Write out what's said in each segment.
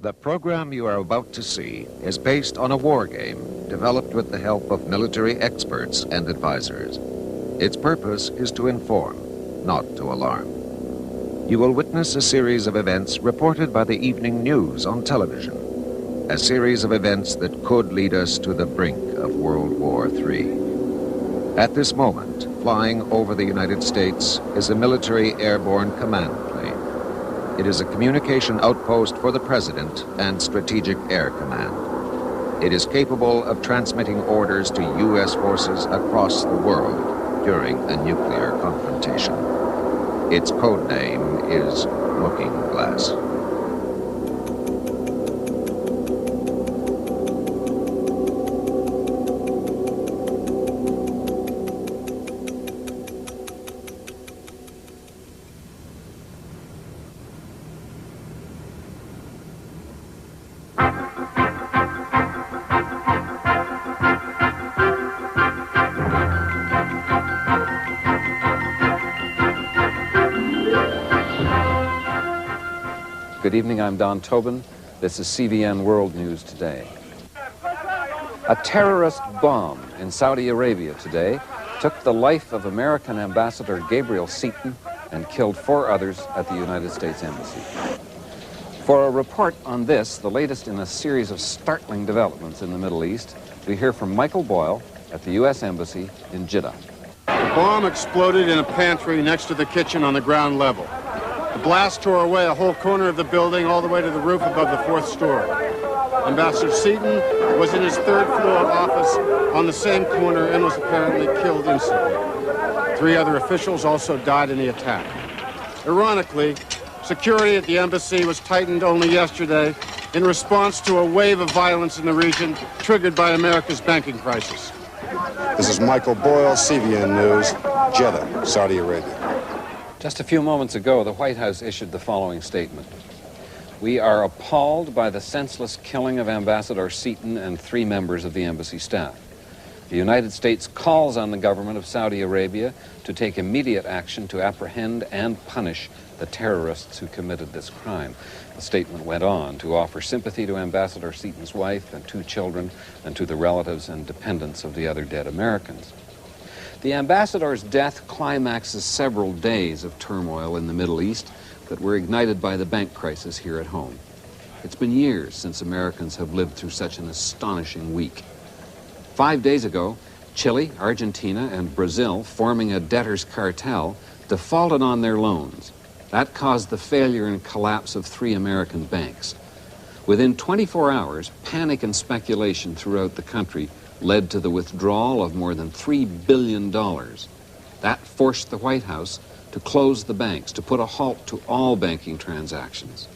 The program you are about to see is based on a war game developed with the help of military experts and advisors. Its purpose is to inform, not to alarm. You will witness a series of events reported by the evening news on television, a series of events that could lead us to the brink of World War III. At this moment, flying over the United States is a military airborne command plane. It is a communication outpost for the President and Strategic Air Command. It is capable of transmitting orders to U.S. forces across the world during a nuclear confrontation. Its code name is Looking Glass. Good evening, I'm Don Tobin. This is CBN World News Today. A terrorist bomb in Saudi Arabia today took the life of American Ambassador Gabriel Seaton and killed 4 others at the United States Embassy. For a report on this, the latest in a series of startling developments in the Middle East, we hear from Michael Boyle at the U.S. Embassy in Jeddah. The bomb exploded in a pantry next to the kitchen on the ground level. The blast tore away a whole corner of the building all the way to the roof above the 4th story. Ambassador Seaton was in his 3rd floor office on the same corner and was apparently killed instantly. 3 other officials also died in the attack. Ironically, security at the embassy was tightened only yesterday in response to a wave of violence in the region triggered by America's banking crisis. This is Michael Boyle, CBN News, Jeddah, Saudi Arabia. Just a few moments ago, the White House issued the following statement. We are appalled by the senseless killing of Ambassador Seaton and 3 members of the embassy staff. The United States calls on the government of Saudi Arabia to take immediate action to apprehend and punish the terrorists who committed this crime. The statement went on to offer sympathy to Ambassador Seaton's wife and 2 children and to the relatives and dependents of the other dead Americans. The ambassador's death climaxes several days of turmoil in the Middle East that were ignited by the bank crisis here at home. It's been years since Americans have lived through such an astonishing week. 5 days ago, Chile, Argentina, and Brazil, forming a debtors cartel, defaulted on their loans. That caused the failure and collapse of 3 American banks. Within 24 hours, panic and speculation throughout the country led to the withdrawal of more than $3 billion. That forced the White House to close the banks, to put a halt to all banking transactions.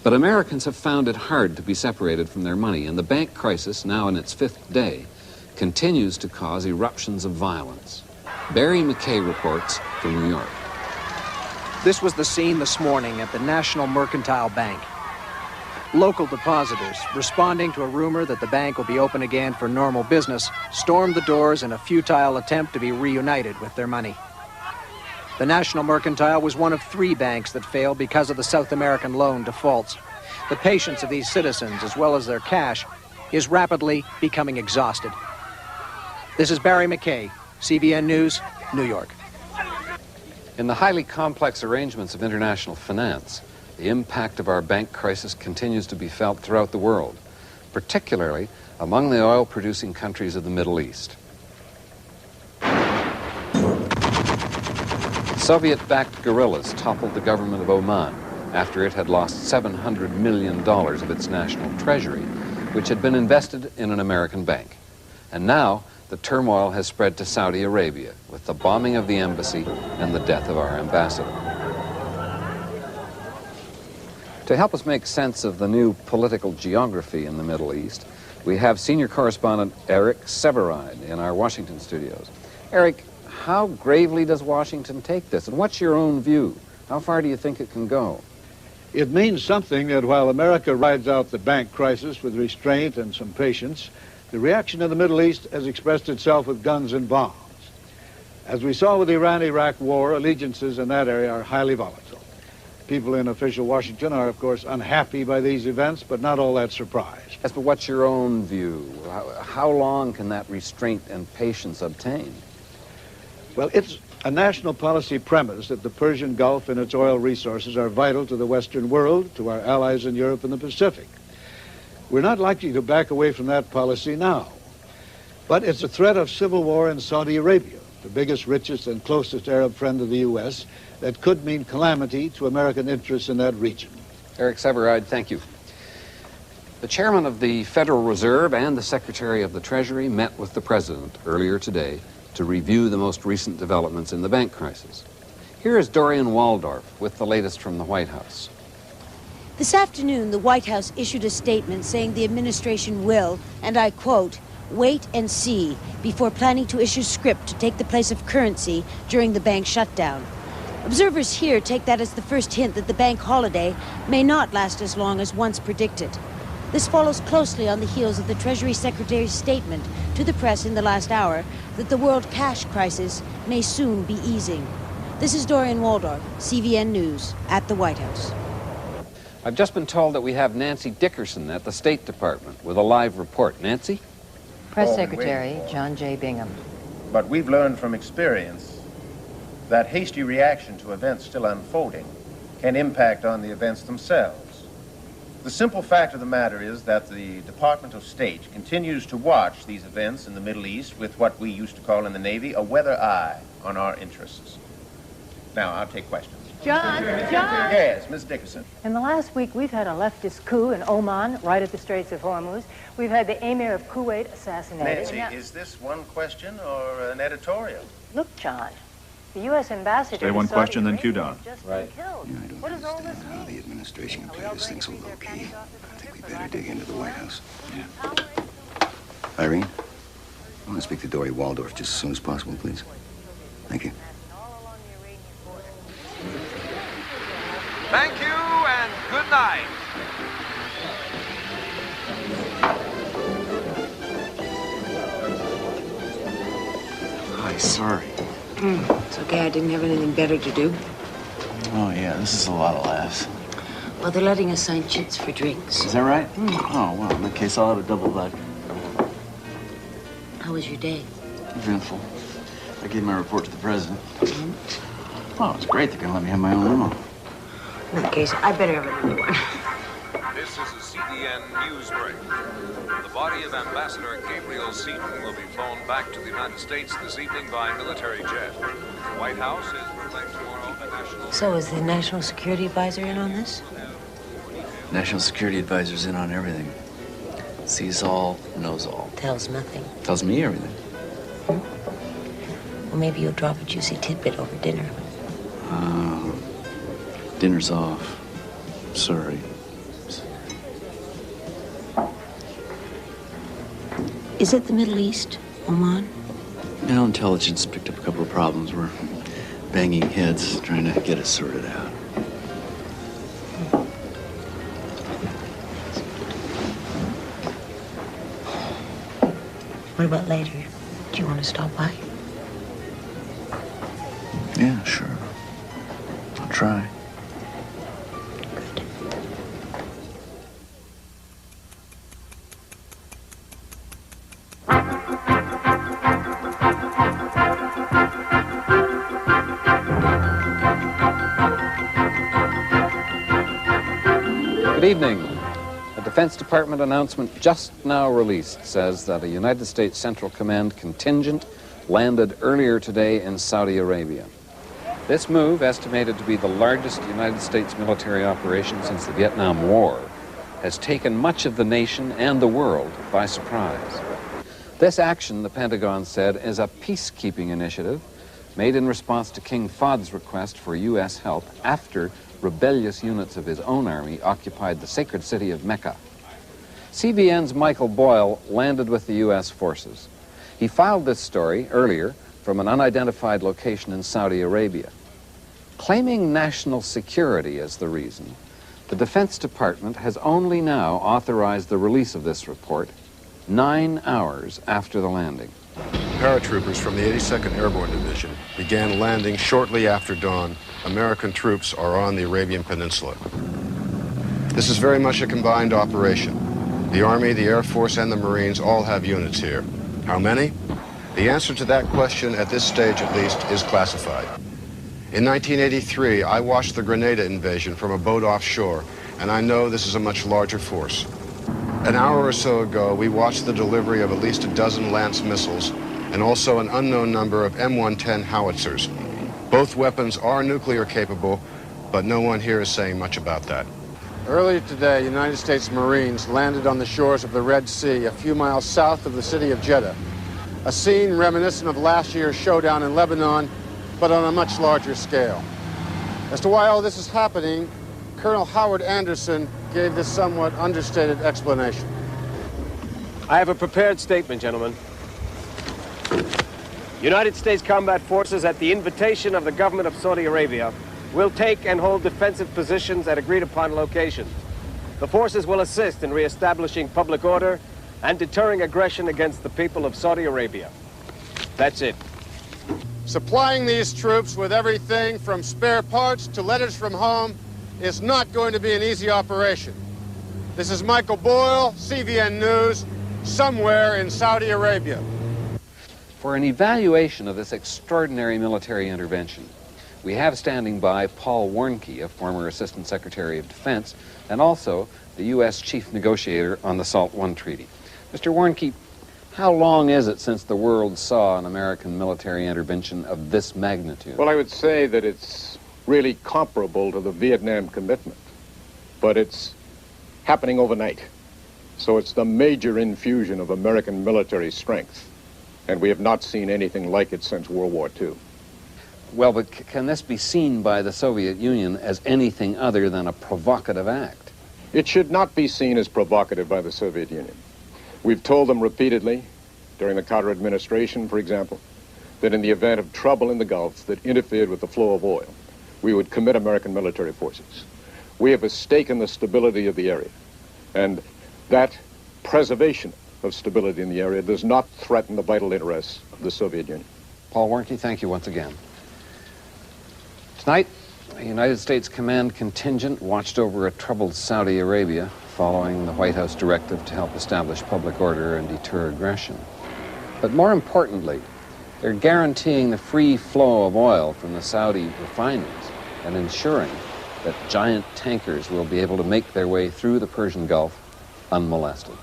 But Americans have found it hard to be separated from their money, and the bank crisis, now in its 5th day, continues to cause eruptions of violence. Barry McKay reports from New York. This was the scene this morning at the National Mercantile Bank. Local depositors, responding to a rumor that the bank will be open again for normal business, stormed the doors in a futile attempt to be reunited with their money. The National Mercantile was one of 3 banks that failed because of the South American loan defaults. The patience of these citizens, as well as their cash, is rapidly becoming exhausted. This is Barry McKay, CBN News, New York. In the highly complex arrangements of international finance, the impact of our bank crisis continues to be felt throughout the world, particularly among the oil-producing countries of the Middle East. Soviet-backed guerrillas toppled the government of Oman after it had lost $700 million of its national treasury, which had been invested in an American bank. And now, the turmoil has spread to Saudi Arabia with the bombing of the embassy and the death of our ambassador. To help us make sense of the new political geography in the Middle East, we have senior correspondent Eric Severide in our Washington studios. Eric, how gravely does Washington take this, and what's your own view? How far do you think it can go? It means something that while America rides out the bank crisis with restraint and some patience, the reaction in the Middle East has expressed itself with guns and bombs. As we saw with the Iran-Iraq war, allegiances in that area are highly volatile. People in official Washington are, of course, unhappy by these events, but not all that surprised. Yes, but what's your own view? How long can that restraint and patience obtain? Well, it's a national policy premise that the Persian Gulf and its oil resources are vital to the Western world, to our allies in Europe and the Pacific. We're not likely to back away from that policy now. But it's a threat of civil war in Saudi Arabia, the biggest, richest, and closest Arab friend of the U.S., that could mean calamity to American interests in that region. Eric Severide, thank you. The chairman of the Federal Reserve and the Secretary of the Treasury met with the president earlier today to review the most recent developments in the bank crisis. Here is Dorian Waldorf with the latest from the White House. This afternoon, the White House issued a statement saying the administration will, and I quote, wait and see before planning to issue scrip to take the place of currency during the bank shutdown. Observers here take that as the first hint that the bank holiday may not last as long as once predicted. This follows closely on the heels of the Treasury Secretary's statement to the press in the last hour that the world cash crisis may soon be easing. This is Dorian Waldorf, CVN News, at the White House. I've just been told that we have Nancy Dickerson at the State Department with a live report. Nancy? Press Secretary John J. Bingham. But we've learned from experience that hasty reaction to events still unfolding can impact on the events themselves. The simple fact of the matter is that the Department of State continues to watch these events in the Middle East with what we used to call in the Navy a weather eye on our interests. Now, I'll take questions. John! Yes, Ms. Dickerson. In the last week, we've had a leftist coup in Oman, right at the Straits of Hormuz. We've had the Emir of Kuwait assassinated. Nancy, is this one question or an editorial? Look, John, the U.S. ambassador... Say one question, then cue down. Right. Yeah, I don't understand how the administration can play this thing so low-key. I think we better dig into the White House. Yeah. Irene, I want to speak to Dory Waldorf just as soon as possible, please. Thank you. Thank you and good night. Hi, sorry. It's okay, I didn't have anything better to do. Oh, yeah, this is a lot of laughs. Well, they're letting us sign chits for drinks. Is that right? Oh, well, in that case, I'll have a double vodka. How was your day? Eventful. I gave my report to the president. Oh, it's great they're going to let me have my own limo. In that case, I better have another one. This is a CDN news break. The body of Ambassador Gabriel Seaton will be flown back to the United States this evening by military jet. The White House is proclaimed tomorrow a national... So is the National Security Advisor in on this? National Security Advisor's in on everything. Sees all, knows all. Tells nothing. Tells me everything. Well, maybe you'll drop a juicy tidbit over dinner. Dinner's off. Sorry. Is it the Middle East, Oman? Now intelligence picked up a couple of problems. We're banging heads, trying to get it sorted out. What about later? Do you want to stop by? Yeah, sure. I'll try. Good evening. A Defense Department announcement just now released says that a United States Central Command contingent landed earlier today in Saudi Arabia. This move, estimated to be the largest United States military operation since the Vietnam War, has taken much of the nation and the world by surprise. This action, the Pentagon said, is a peacekeeping initiative made in response to King Fahd's request for U.S. help after rebellious units of his own army occupied the sacred city of Mecca. CBN's Michael Boyle landed with the U.S. forces. He filed this story earlier from an unidentified location in Saudi Arabia. Claiming national security as the reason, the Defense Department has only now authorized the release of this report 9 hours after the landing. paratroopers from the 82nd Airborne Division began landing shortly after dawn. American troops are on the Arabian Peninsula. This is very much a combined operation. The Army, the Air Force, and the Marines all have units here. How many? The answer to that question, at this stage at least, is classified. In 1983, I watched the Grenada invasion from a boat offshore, and I know this is a much larger force. An hour or so ago, we watched the delivery of at least a dozen Lance missiles and also an unknown number of M110 howitzers. Both weapons are nuclear capable, but no one here is saying much about that. Earlier today, United States Marines landed on the shores of the Red Sea a few miles south of the city of Jeddah. A scene reminiscent of last year's showdown in Lebanon, but on a much larger scale. As to why all this is happening, Colonel Howard Anderson gave this somewhat understated explanation. I have a prepared statement, gentlemen. United States combat forces, at the invitation of the government of Saudi Arabia, will take and hold defensive positions at agreed-upon locations. The forces will assist in reestablishing public order and deterring aggression against the people of Saudi Arabia. That's it. Supplying these troops with everything from spare parts to letters from home is not going to be an easy operation. This is Michael Boyle, CVN News, somewhere in Saudi Arabia. For an evaluation of this extraordinary military intervention, we have standing by Paul Warnke, a former Assistant Secretary of Defense, and also the U.S. Chief Negotiator on the SALT I Treaty. Mr. Warnke, how long is it since the world saw an American military intervention of this magnitude? Well, I would say that it's really comparable to the Vietnam commitment, but it's happening overnight. So it's the major infusion of American military strength, and we have not seen anything like it since World War II. Well, but can this be seen by the Soviet Union as anything other than a provocative act? It should not be seen as provocative by the Soviet Union. We've told them repeatedly, during the Carter administration, for example, that in the event of trouble in the Gulf that interfered with the flow of oil, we would commit American military forces. We have a stake in the stability of the area, and that preservation of stability in the area does not threaten the vital interests of the Soviet Union. Paul Warnke, thank you once again. Tonight, a United States command contingent watched over a troubled Saudi Arabia following the White House directive to help establish public order and deter aggression. But more importantly, they're guaranteeing the free flow of oil from the Saudi refineries and ensuring that giant tankers will be able to make their way through the Persian Gulf unmolested.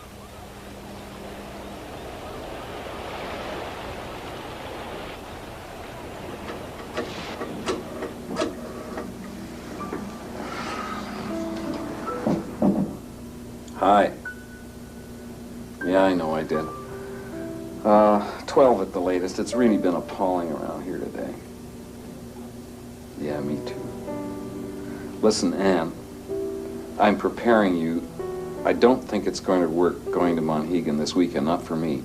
Hi. Yeah, I know I did. 12 at the latest. It's really been appalling around here today. Yeah, me too. Listen, Anne, I'm preparing you. I don't think it's going to work going to Monhegan this weekend, not for me.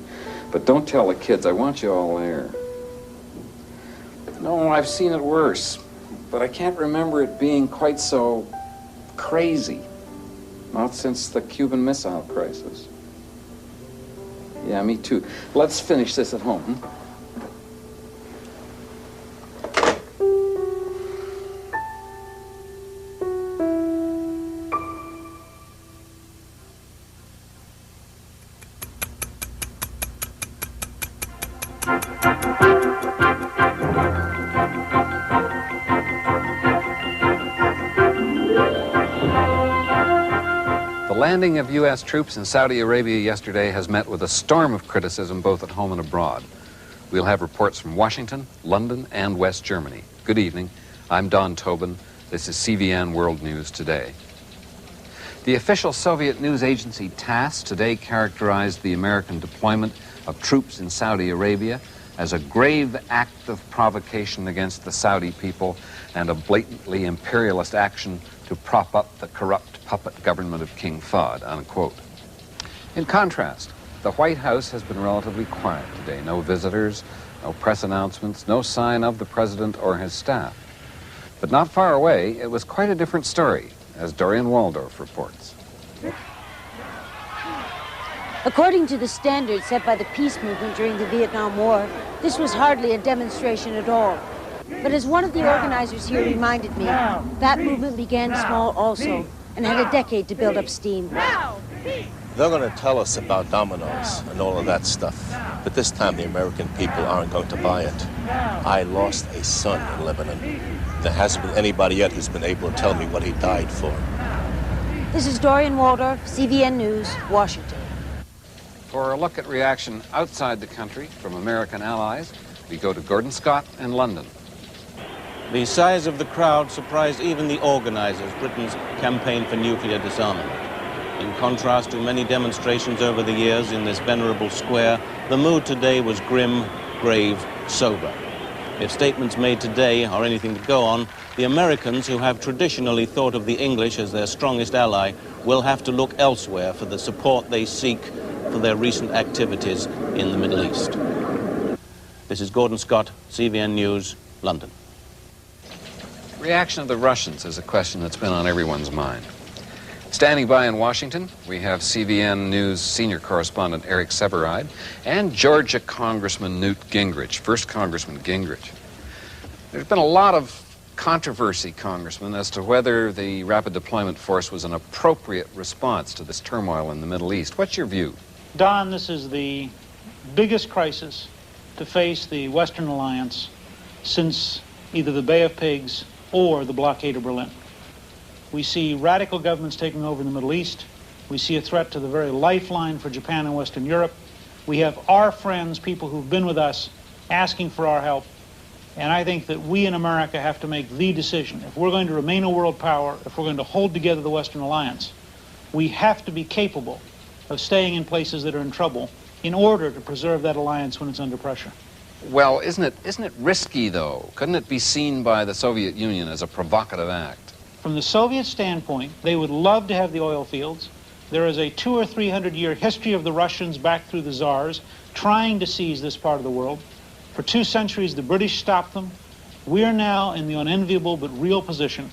But don't tell the kids. I want you all there. No, I've seen it worse. But I can't remember it being quite so crazy. Not since the Cuban Missile Crisis. Yeah, me too. Let's finish this at home. Hmm? The landing of U.S. troops in Saudi Arabia yesterday has met with a storm of criticism both at home and abroad. We'll have reports from Washington, London, and West Germany. Good evening. I'm Don Tobin. This is CVN World News Today. The official Soviet news agency TASS today characterized the American deployment of troops in Saudi Arabia as a grave act of provocation against the Saudi people and a blatantly imperialist action to prop up the corrupt puppet government of King Fahd, unquote. In contrast, the White House has been relatively quiet today. No visitors, no press announcements, no sign of the president or his staff. But not far away, it was quite a different story, as Dorian Waldorf reports. According to the standards set by the peace movement during the Vietnam War, this was hardly a demonstration at all. But as one of the organizers here reminded me, that movement began small also and had a decade to build up steam. They're going to tell us about dominoes and all of that stuff, but this time the American people aren't going to buy it. I lost a son in Lebanon. There hasn't been anybody yet who's been able to tell me what he died for. This is Dorian Waldorf, CVN News, Washington. For a look at reaction outside the country from American allies, we go to Gordon Scott in London. The size of the crowd surprised even the organizers, Britain's campaign for nuclear disarmament. In contrast to many demonstrations over the years in this venerable square, the mood today was grim, grave, sober. If statements made today are anything to go on, the Americans, who have traditionally thought of the English as their strongest ally, will have to look elsewhere for the support they seek for their recent activities in the Middle East. This is Gordon Scott, CVN News, London. Reaction of the Russians is a question that's been on everyone's mind. Standing by in Washington, we have CVN News senior correspondent Eric Severide and Georgia Congressman Newt Gingrich, first Congressman Gingrich. There's been a lot of controversy, Congressman, as to whether the rapid deployment force was an appropriate response to this turmoil in the Middle East. What's your view? Don, this is the biggest crisis to face the Western Alliance since either the Bay of Pigs or the blockade of Berlin. We see radical governments taking over in the Middle East. We see a threat to the very lifeline for Japan and Western Europe. We have our friends, people who've been with us, asking for our help. And I think that we in America have to make the decision. If we're going to remain a world power, if we're going to hold together the Western Alliance, we have to be capable of staying in places that are in trouble in order to preserve that alliance when it's under pressure. Well, isn't it risky, though? Couldn't it be seen by the Soviet Union as a provocative act? From the Soviet standpoint, they would love to have the oil fields. There is a 200 or 300 year history of the Russians back through the Tsars trying to seize this part of the world. For 2 centuries, the British stopped them. We are now in the unenviable but real position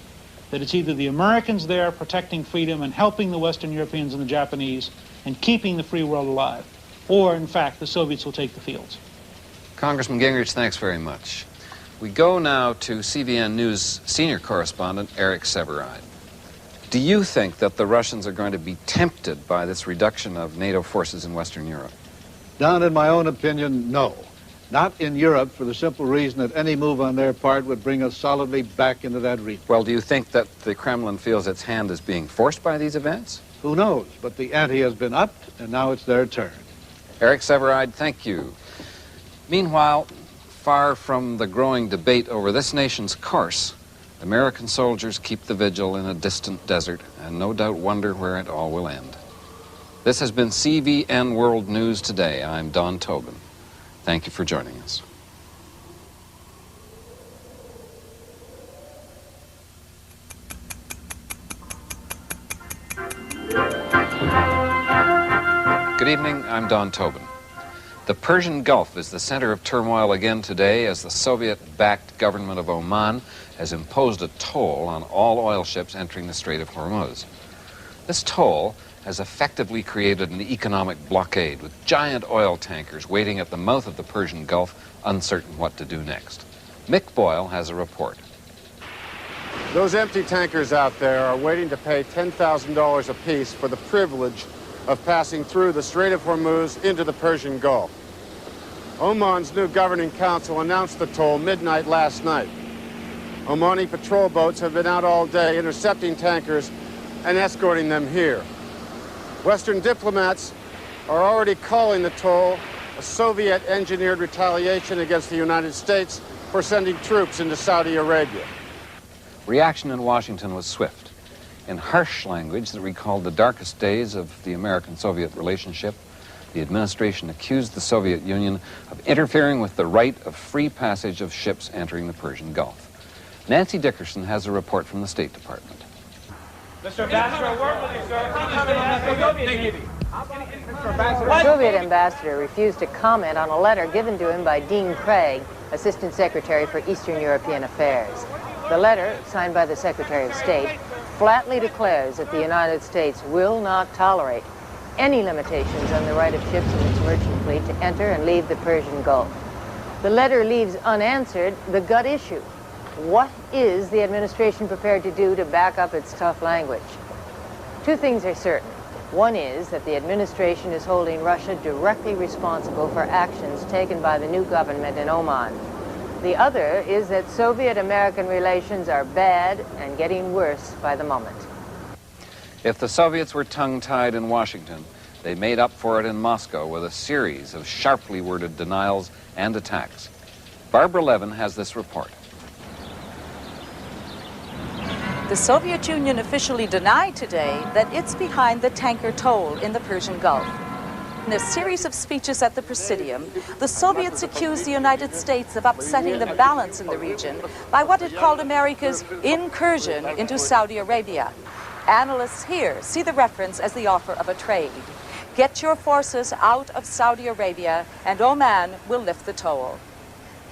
that it's either the Americans there protecting freedom and helping the Western Europeans and the Japanese and keeping the free world alive, or, in fact, the Soviets will take the fields. Congressman Gingrich, thanks very much. We go now to CVN News senior correspondent Eric Severide. Do you think that the Russians are going to be tempted by this reduction of NATO forces in Western Europe? Don, in my own opinion, no. Not in Europe, for the simple reason that any move on their part would bring us solidly back into that region. Well, do you think that the Kremlin feels its hand is being forced by these events? Who knows? But the ante has been upped, and now it's their turn. Eric Severide, thank you. Meanwhile, far from the growing debate over this nation's course, American soldiers keep the vigil in a distant desert and no doubt wonder where it all will end. This has been CVN World News Today. I'm Don Tobin. Thank you for joining us. Good evening, I'm Don Tobin. The Persian Gulf is the center of turmoil again today as the Soviet-backed government of Oman has imposed a toll on all oil ships entering the Strait of Hormuz. This toll has effectively created an economic blockade with giant oil tankers waiting at the mouth of the Persian Gulf, uncertain what to do next. Mick Boyle has a report. Those empty tankers out there are waiting to pay $10,000 apiece for the privilege of passing through the Strait of Hormuz into the Persian Gulf. Oman's new governing council announced the toll midnight last night. Omani patrol boats have been out all day intercepting tankers and escorting them here. Western diplomats are already calling the toll a Soviet-engineered retaliation against the United States for sending troops into Saudi Arabia. Reaction in Washington was swift. In harsh language that recalled the darkest days of the American-Soviet relationship, the administration accused the Soviet Union of interfering with the right of free passage of ships entering the Persian Gulf. Nancy Dickerson has a report from the State Department. Mr. Ambassador, a word with you, sir. The Soviet ambassador refused to comment on a letter given to him by Dean Craig, Assistant Secretary for Eastern European Affairs. The letter, signed by the Secretary of State, flatly declares that the United States will not tolerate any limitations on the right of ships in its merchant fleet to enter and leave the Persian Gulf. The letter leaves unanswered the gut issue. What is the administration prepared to do to back up its tough language? Two things are certain. One is that the administration is holding Russia directly responsible for actions taken by the new government in Oman. The other is that Soviet-American relations are bad and getting worse by the moment. If the Soviets were tongue-tied in Washington, they made up for it in Moscow with a series of sharply worded denials and attacks. Barbara Levin has this report. The Soviet Union officially denied today that it's behind the tanker toll in the Persian Gulf. In a series of speeches at the Presidium, the Soviets accused the United States of upsetting the balance in the region by what it called America's incursion into Saudi Arabia. Analysts here see the reference as the offer of a trade. Get your forces out of Saudi Arabia and Oman will lift the toll.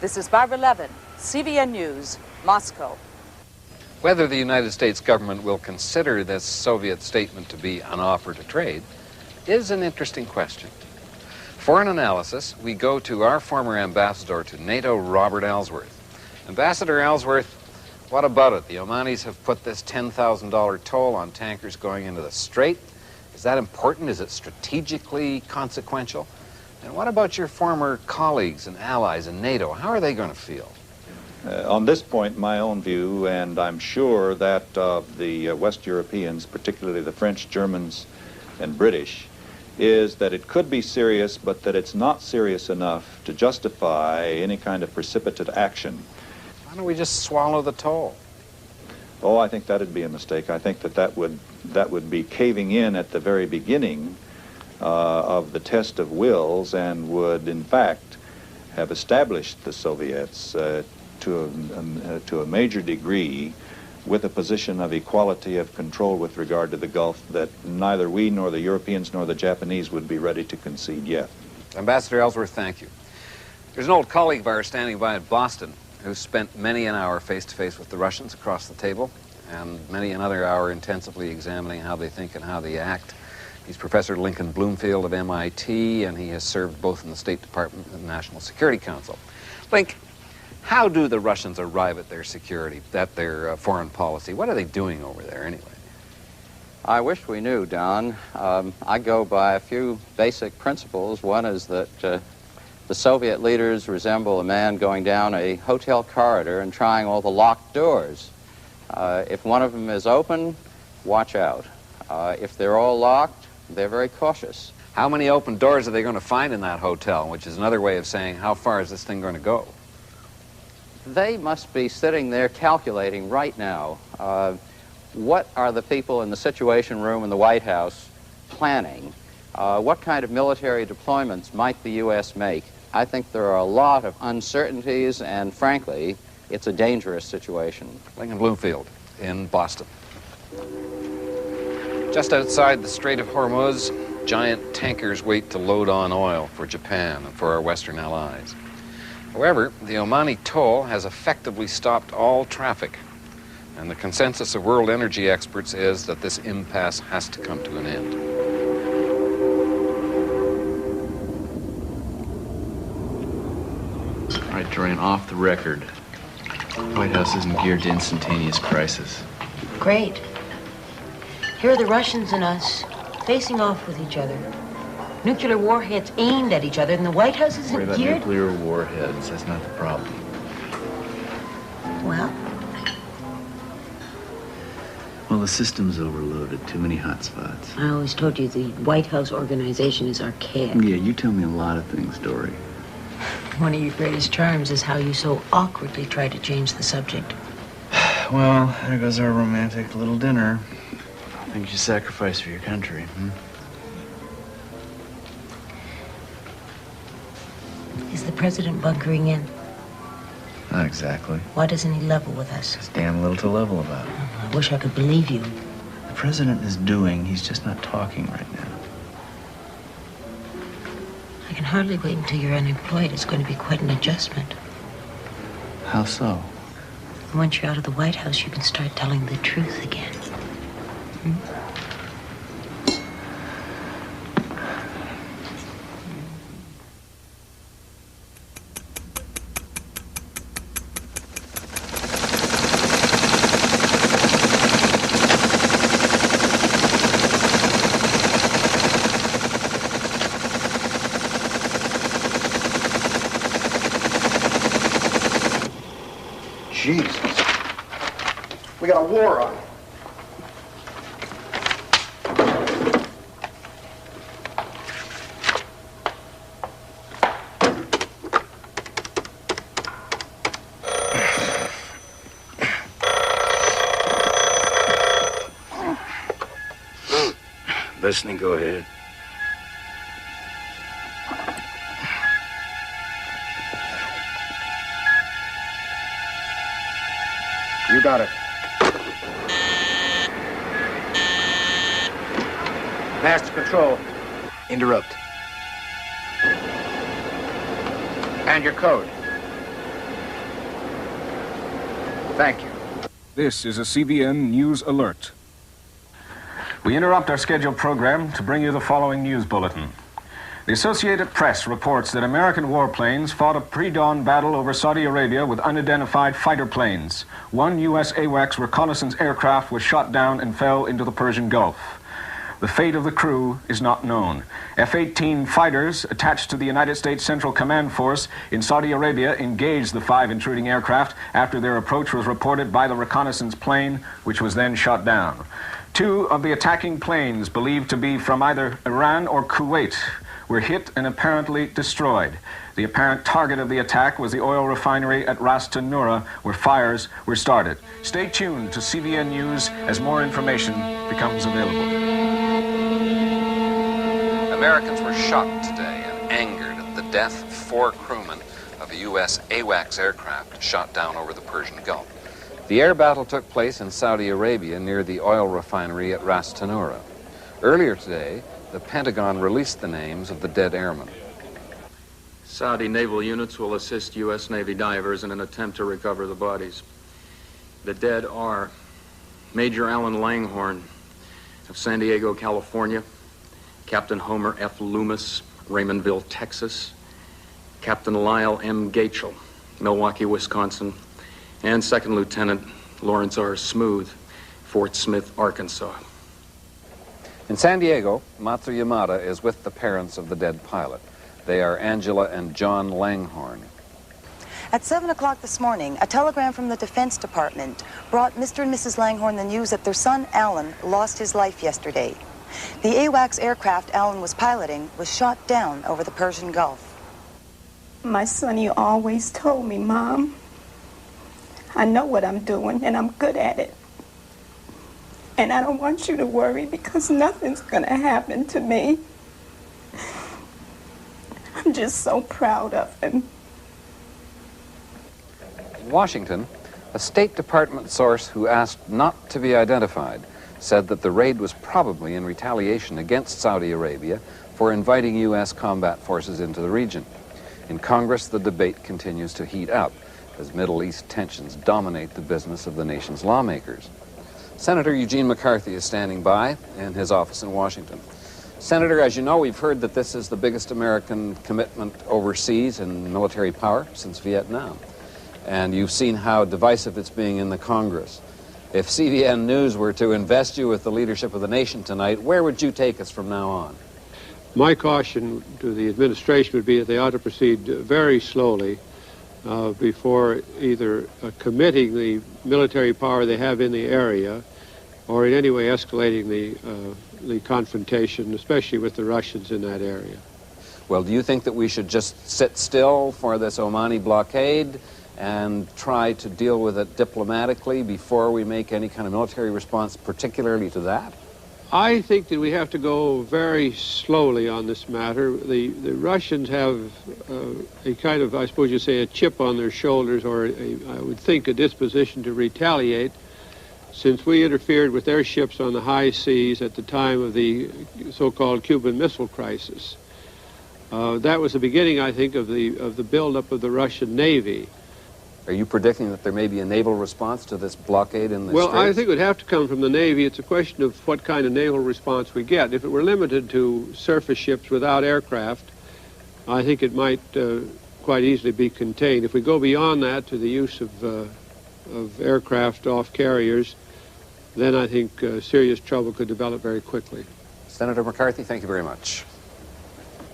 This is Barbara Levin, CBN News, Moscow. Whether the United States government will consider this Soviet statement to be an offer to trade is an interesting question. For an analysis, we go to our former ambassador to NATO, Robert Ellsworth. Ambassador Ellsworth, what about it? The Omanis have put this $10,000 toll on tankers going into the Strait. Is that important? Is it strategically consequential? And what about your former colleagues and allies in NATO? How are they going to feel? On this point, my own view, and I'm sure that the West Europeans, particularly the French, Germans, and British, is that it could be serious, but that it's not serious enough to justify any kind of precipitate action. Why don't we just swallow the toll? Oh, I think that'd be a mistake. I think that would be caving in at the very beginning of the test of wills, and would, in fact, have established the Soviets to a major degree with a position of equality of control with regard to the Gulf that neither we nor the Europeans nor the Japanese would be ready to concede yet. Ambassador Ellsworth, thank you. There's an old colleague of ours standing by at Boston who spent many an hour face-to-face with the Russians across the table, and many another hour intensively examining how they think and how they act. He's Professor Lincoln Bloomfield of MIT, and he has served both in the State Department and the National Security Council. Link, how do the Russians arrive at their security, at their foreign policy? What are they doing over there anyway? I wish we knew, Don. I go by a few basic principles. One is that the Soviet leaders resemble a man going down a hotel corridor and trying all the locked doors. If one of them is open, watch out. If they're all locked, they're very cautious. How many open doors are they going to find in that hotel, which is another way of saying, how far is this thing going to go? They must be sitting there calculating right now. What are the people in the Situation Room in the White House planning? What kind of military deployments might the U.S. make? I think there are a lot of uncertainties, and frankly, it's a dangerous situation. Lincoln Bloomfield in Boston. Just outside the Strait of Hormuz, giant tankers wait to load on oil for Japan and for our Western allies. However, the Omani toll has effectively stopped all traffic, and the consensus of world energy experts is that this impasse has to come to an end. All right, Dorian, off the record. The White House isn't geared to instantaneous crisis. Great. Here are the Russians and us facing off with each other. Nuclear warheads aimed at each other, and the White House isn't Worry about geared... nuclear warheads. That's not the problem. Well? Well, the system's overloaded. Too many hot spots. I always told you the White House organization is archaic. Yeah, you tell me a lot of things, Dory. One of your greatest charms is how you so awkwardly try to change the subject. Well, there goes our romantic little dinner. Things you sacrifice for your country, hmm? Is the president bunkering in? Not exactly. Why doesn't he level with us? There's damn little to level about. I wish I could believe you. The president is doing, he's just not talking right now. I can hardly wait until you're unemployed. It's going to be quite an adjustment. How so? Once you're out of the White House, you can start telling the truth again. Jesus. We got a war on. Listening, go ahead. You got it. Master control. Interrupt. And your code. Thank you. This is a CBN News Alert. We interrupt our scheduled program to bring you the following news bulletin. The Associated Press reports that American warplanes fought a pre-dawn battle over Saudi Arabia with unidentified fighter planes. One U.S. AWACS reconnaissance aircraft was shot down and fell into the Persian Gulf. The fate of the crew is not known. F-18 fighters attached to the United States Central Command Force in Saudi Arabia engaged the 5 intruding aircraft after their approach was reported by the reconnaissance plane, which was then shot down. 2 of the attacking planes, believed to be from either Iran or Kuwait, were hit and apparently destroyed. The apparent target of the attack was the oil refinery at Ras Tanura, where fires were started. Stay tuned to CBN News as more information becomes available. Americans were shocked today and angered at the death of 4 crewmen of a U.S. AWACS aircraft shot down over the Persian Gulf. The air battle took place in Saudi Arabia near the oil refinery at Ras Tanura. Earlier today, the Pentagon released the names of the dead airmen. Saudi naval units will assist U.S. Navy divers in an attempt to recover the bodies. The dead are Major Alan Langhorne of San Diego, California, Captain Homer F. Loomis, Raymondville, Texas, Captain Lyle M. Gatchell, Milwaukee, Wisconsin, and Second Lieutenant Lawrence R. Smooth, Fort Smith, Arkansas. In San Diego, Matsu Yamada is with the parents of the dead pilot. They are Angela and John Langhorne. At 7 o'clock this morning, a telegram from the Defense Department brought Mr. and Mrs. Langhorne the news that their son, Alan, lost his life yesterday. The AWACS aircraft Alan was piloting was shot down over the Persian Gulf. My son, you always told me, Mom, I know what I'm doing and I'm good at it. And I don't want you to worry because nothing's gonna happen to me. I'm just so proud of him. In Washington, a State Department source who asked not to be identified said that the raid was probably in retaliation against Saudi Arabia for inviting U.S. combat forces into the region. In Congress, the debate continues to heat up as Middle East tensions dominate the business of the nation's lawmakers. Senator Eugene McCarthy is standing by in his office in Washington. Senator, as you know, we've heard that this is the biggest American commitment overseas in military power since Vietnam. And you've seen how divisive it's being in the Congress. If CBN News were to invest you with the leadership of the nation tonight, where would you take us from now on? My caution to the administration would be that they ought to proceed very slowly before either committing the military power they have in the area or in any way escalating the confrontation, especially with the Russians in that area. Well, do you think that we should just sit still for this Omani blockade and try to deal with it diplomatically before we make any kind of military response, particularly to that? I think that we have to go very slowly on this matter. The Russians have a kind of, I suppose you say, a chip on their shoulders, or I would think a disposition to retaliate, since we interfered with their ships on the high seas at the time of the so-called Cuban Missile Crisis. That was the beginning, I think, of the buildup of the Russian Navy. Are you predicting that there may be a naval response to this blockade in the Well, Straits? I think it would have to come from the Navy. It's a question of what kind of naval response we get. If it were limited to surface ships without aircraft, I think it might quite easily be contained. If we go beyond that to the use of aircraft off carriers, then I think serious trouble could develop very quickly. Senator McCarthy, thank you very much.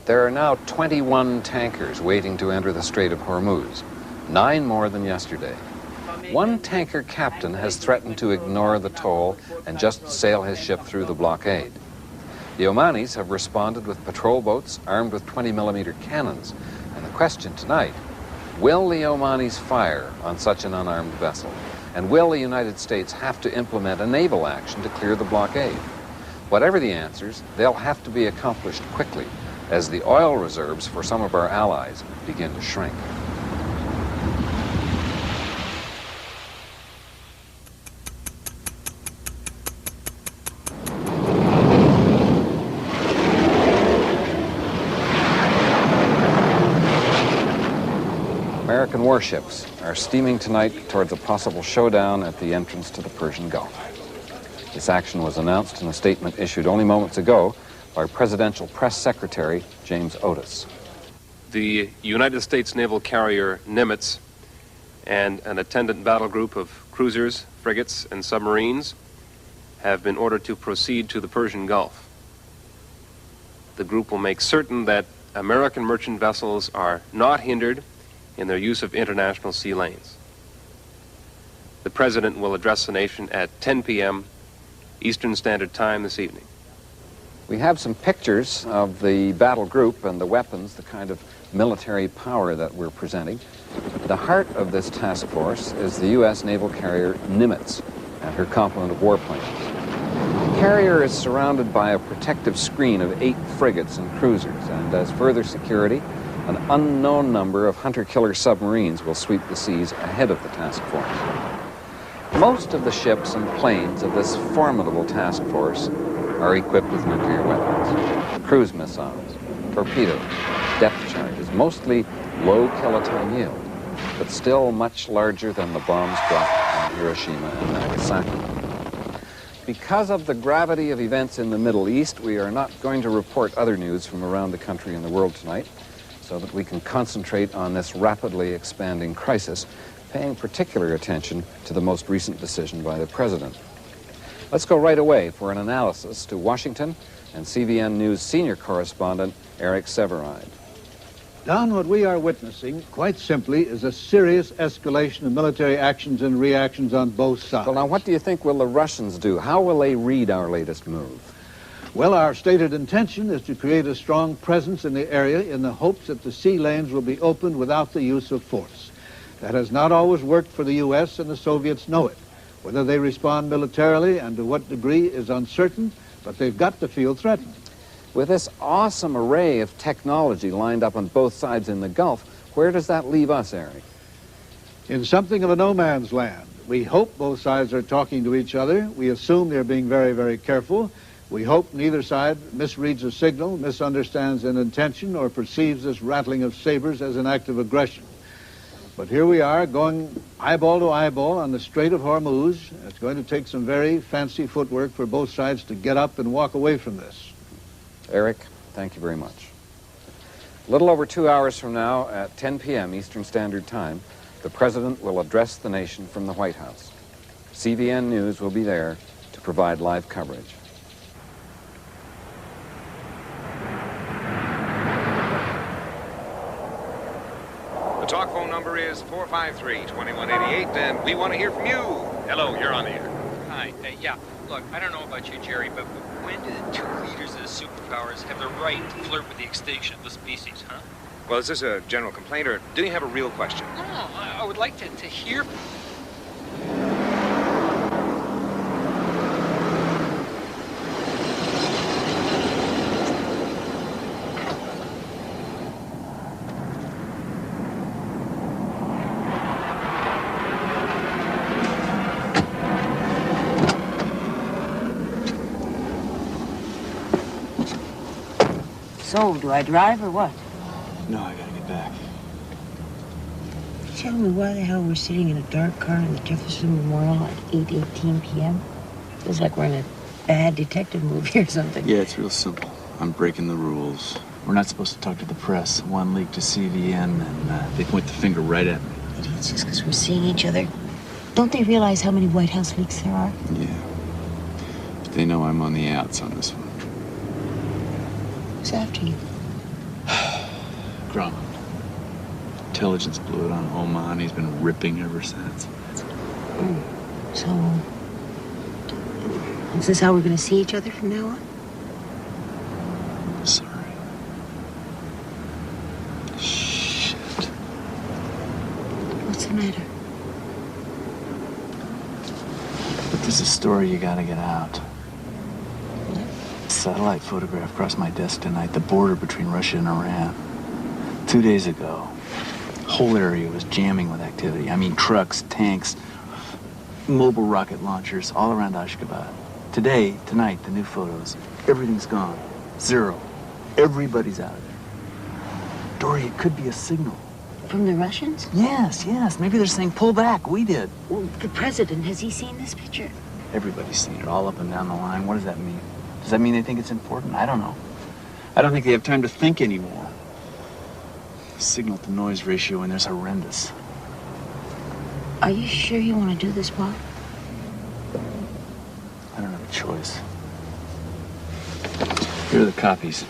There are now 21 tankers waiting to enter the Strait of Hormuz, 9 more than yesterday. One tanker captain has threatened to ignore the toll and just sail his ship through the blockade. The Omanis have responded with patrol boats armed with 20mm cannons. And the question tonight, will the Omanis fire on such an unarmed vessel? And will the United States have to implement a naval action to clear the blockade? Whatever the answers, they'll have to be accomplished quickly as the oil reserves for some of our allies begin to shrink. American warships are steaming tonight towards a possible showdown at the entrance to the Persian Gulf. This action was announced in a statement issued only moments ago by Presidential Press Secretary James Otis. The United States naval carrier Nimitz and an attendant battle group of cruisers, frigates, and submarines have been ordered to proceed to the Persian Gulf. The group will make certain that American merchant vessels are not hindered in their use of international sea lanes. The President will address the nation at 10 p.m. Eastern Standard Time this evening. We have some pictures of the battle group and the weapons, the kind of military power that we're presenting. The heart of this task force is the U.S. naval carrier Nimitz and her complement of warplanes. The carrier is surrounded by a protective screen of 8 frigates and cruisers, and as further security, an unknown number of hunter-killer submarines will sweep the seas ahead of the task force. Most of the ships and planes of this formidable task force are equipped with nuclear weapons, cruise missiles, torpedoes, depth charges, mostly low kiloton yield, but still much larger than the bombs dropped on Hiroshima and Nagasaki. Because of the gravity of events in the Middle East, we are not going to report other news from around the country and the world tonight, so that we can concentrate on this rapidly expanding crisis, paying particular attention to the most recent decision by the President. Let's go right away for an analysis to Washington and CBN News senior correspondent Eric Severide. Don, what we are witnessing, quite simply, is a serious escalation of military actions and reactions on both sides. Well, now, what do you think will the Russians do? How will they read our latest move? Well, our stated intention is to create a strong presence in the area in the hopes that the sea lanes will be opened without the use of force. That has not always worked for the U.S., and the Soviets know it. Whether they respond militarily and to what degree is uncertain, but they've got to feel threatened. With this awesome array of technology lined up on both sides in the Gulf, where does that leave us, Eric? In something of a no man's land. We hope both sides are talking to each other. We assume they're being very, very careful. We hope neither side misreads a signal, misunderstands an intention, or perceives this rattling of sabers as an act of aggression. But here we are, going eyeball to eyeball on the Strait of Hormuz. It's going to take some very fancy footwork for both sides to get up and walk away from this. Eric, thank you very much. A little over 2 hours from now, at 10 p.m. Eastern Standard Time, the President will address the nation from the White House. CBN News will be there to provide live coverage. The talk phone number is 453-2188, and we want to hear from you. Hello, you're on the air. Hi. Yeah, look, I don't know about you, Jerry, but when do the 2 leaders of the superpowers have the right to flirt with the extinction of the species, huh? Well, is this a general complaint, or do you have a real question? No, I would like to hear... So, do I drive or what? No, I gotta get back. Tell me why the hell we're sitting in a dark car in the Jefferson Memorial at 8:18 p.m.? Feels like we're in a bad detective movie or something. Yeah, it's real simple. I'm breaking the rules. We're not supposed to talk to the press. One leak to CBN, and they point the finger right at me. Idiots, just because we're seeing each other. Don't they realize how many White House leaks there are? Yeah. But they know I'm on the outs on this one. Who's after you? Grumman. Intelligence blew it on Oman. He's been ripping ever since. So, is this how we're going to see each other from now on? Sorry. Shit. What's the matter? There's a story you gotta get out. Satellite photograph crossed my desk tonight, the border between Russia and Iran. 2 days ago, the whole area was jamming with activity. I mean, trucks, tanks, mobile rocket launchers all around Ashgabat. Tonight, the new photos, everything's gone. Zero. Everybody's out of there. Dory, it could be a signal. From the Russians? Yes. Maybe they're saying, pull back. We did. Well, the president, has he seen this picture? Everybody's seen it all up and down the line. What does that mean? Does that mean they think it's important? I don't know. I don't think they have time to think anymore. Signal to noise ratio in there's horrendous. Are you sure you want to do this, Bob? I don't have a choice. Here are the copies.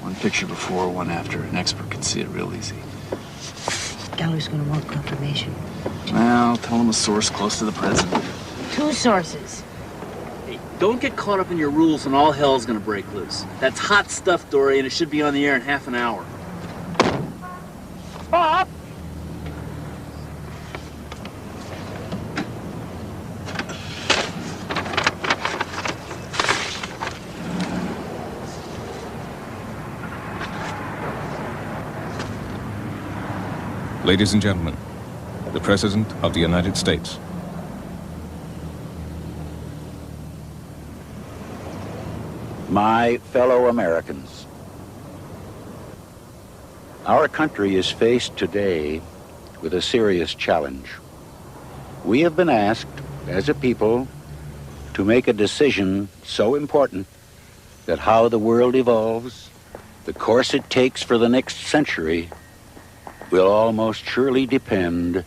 One picture before, one after. An expert can see it real easy. Galler's going to want confirmation. Well, tell him a source close to the president. 2 sources. Hey, don't get caught up in your rules and all hell's going to break loose. That's hot stuff, Dory, and it should be on the air in half an hour. Bob! Ladies and gentlemen, the President of the United States. My fellow Americans, our country is faced today with a serious challenge. We have been asked, as a people, to make a decision so important that how the world evolves, the course it takes for the next century, will almost surely depend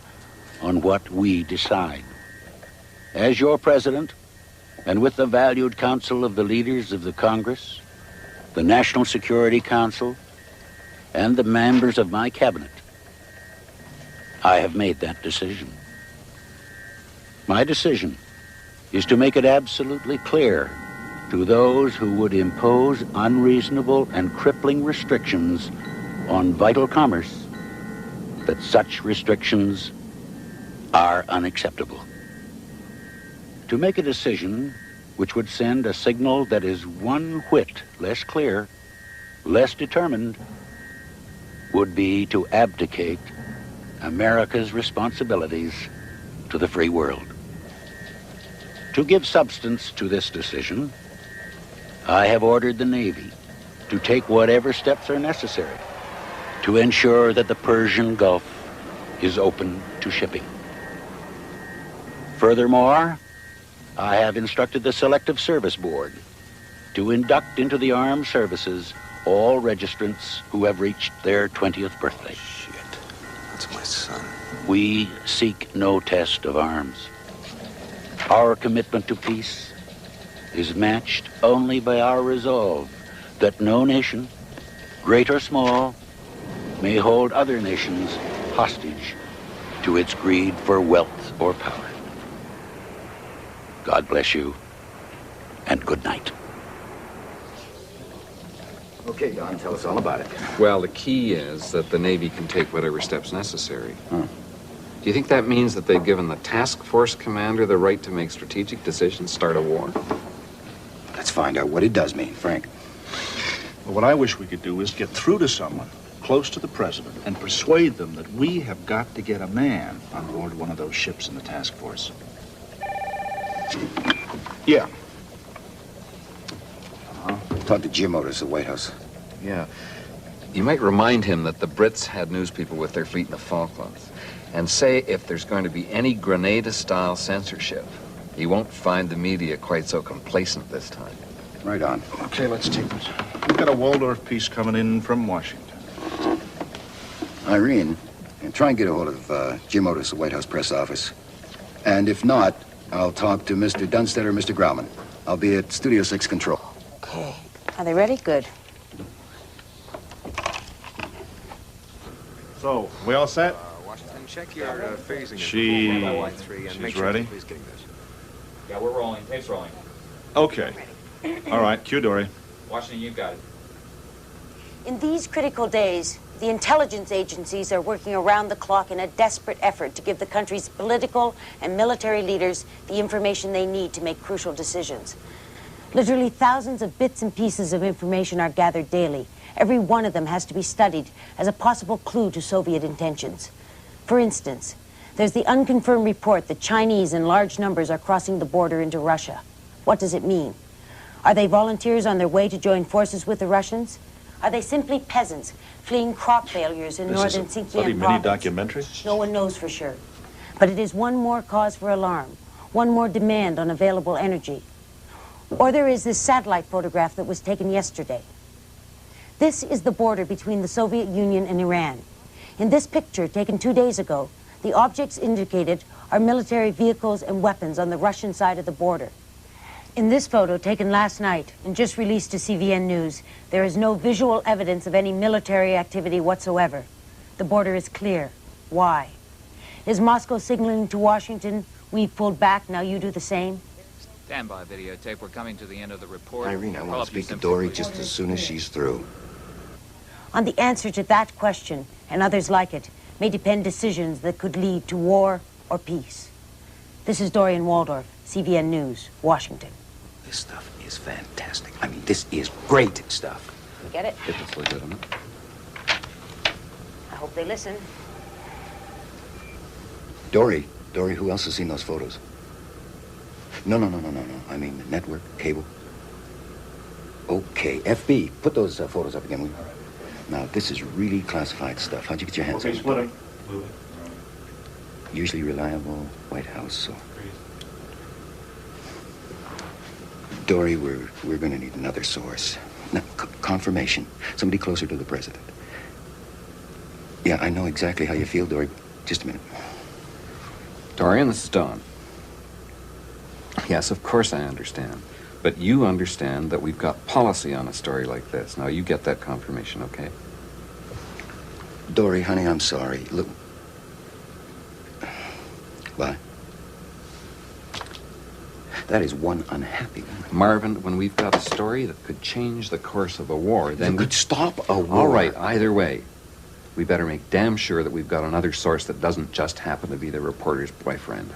on what we decide. As your president, and with the valued counsel of the leaders of the Congress, the National Security Council, and the members of my cabinet, I have made that decision. My decision is to make it absolutely clear to those who would impose unreasonable and crippling restrictions on vital commerce that such restrictions are unacceptable. To make a decision which would send a signal that is one whit less clear, less determined, would be to abdicate America's responsibilities to the free world. To give substance to this decision, I have ordered the Navy to take whatever steps are necessary to ensure that the Persian Gulf is open to shipping. Furthermore, I have instructed the Selective Service Board to induct into the armed services all registrants who have reached their 20th birthday. Shit, that's my son. We seek no test of arms. Our commitment to peace is matched only by our resolve that no nation, great or small, may hold other nations hostage to its greed for wealth or power. God bless you, and good night. Okay, Don, tell us all about it. Well, the key is that the Navy can take whatever steps necessary. Do you think that means that they've given the task force commander the right to make strategic decisions, start a war? Let's find out what it does mean, Frank. Well, what I wish we could do is get through to someone close to the president and persuade them that we have got to get a man on board one of those ships in the task force. Yeah. Talk to Jim Otis at the White House. Yeah. You might remind him that the Brits had news people with their fleet in the Falklands. And say if there's going to be any Grenada-style censorship, he won't find the media quite so complacent this time. Right on. Okay, let's take it. We've got a Waldorf piece coming in from Washington. Irene, try and get a hold of Jim Otis at the White House press office. And if not, I'll talk to Mr. Dunstead or Mr. Grauman. I'll be at Studio 6 Control. Okay. Are they ready? Good. So, we all set? Washington check your phasing. She's ready? Yeah, we're rolling. Tape's rolling. Okay. All right, cue Dory. Washington, you've got it. In these critical days, the intelligence agencies are working around the clock in a desperate effort to give the country's political and military leaders the information they need to make crucial decisions. Literally thousands of bits and pieces of information are gathered daily. Every one of them has to be studied as a possible clue to Soviet intentions. For instance, there's the unconfirmed report that Chinese in large numbers are crossing the border into Russia. What does it mean? Are they volunteers on their way to join forces with the Russians? Are they simply peasants fleeing crop failures in northern Xinjiang province? Documentary? No one knows for sure. But it is one more cause for alarm, one more demand on available energy. Or there is this satellite photograph that was taken yesterday. This is the border between the Soviet Union and Iran. In this picture, taken 2 days ago, the objects indicated are military vehicles and weapons on the Russian side of the border. In this photo, taken last night and just released to CVN News, there is no visual evidence of any military activity whatsoever. The border is clear. Why? Is Moscow signaling to Washington, we've pulled back, now you do the same? Stand by, videotape. We're coming to the end of the report. Irene, I want to speak to Dory just as soon as she's through. On the answer to that question, and others like it, may depend decisions that could lead to war or peace. This is Dorian Waldorf, CVN News, Washington. This stuff is fantastic. I mean, this is great stuff. You get it? If it's legitimate. I hope they listen. Dory, who else has seen those photos? No. I mean, network, cable. Okay, FB, put those photos up again, will you? Now, this is really classified stuff. How'd you get your hands on it? Split them. Usually reliable, White House, so... Dory, we're going to need another source. No, confirmation. Somebody closer to the president. Yeah, I know exactly how you feel, Dory. Just a minute. Dorian, this is Don. Yes, of course I understand. But you understand that we've got policy on a story like this. Now, you get that confirmation, okay? Dory, honey, I'm sorry. Look... Why? That is one unhappy woman. Marvin, when we've got a story that could change the course of a war, then... You could stop a war. All right, either way. We better make damn sure that we've got another source that doesn't just happen to be the reporter's boyfriend.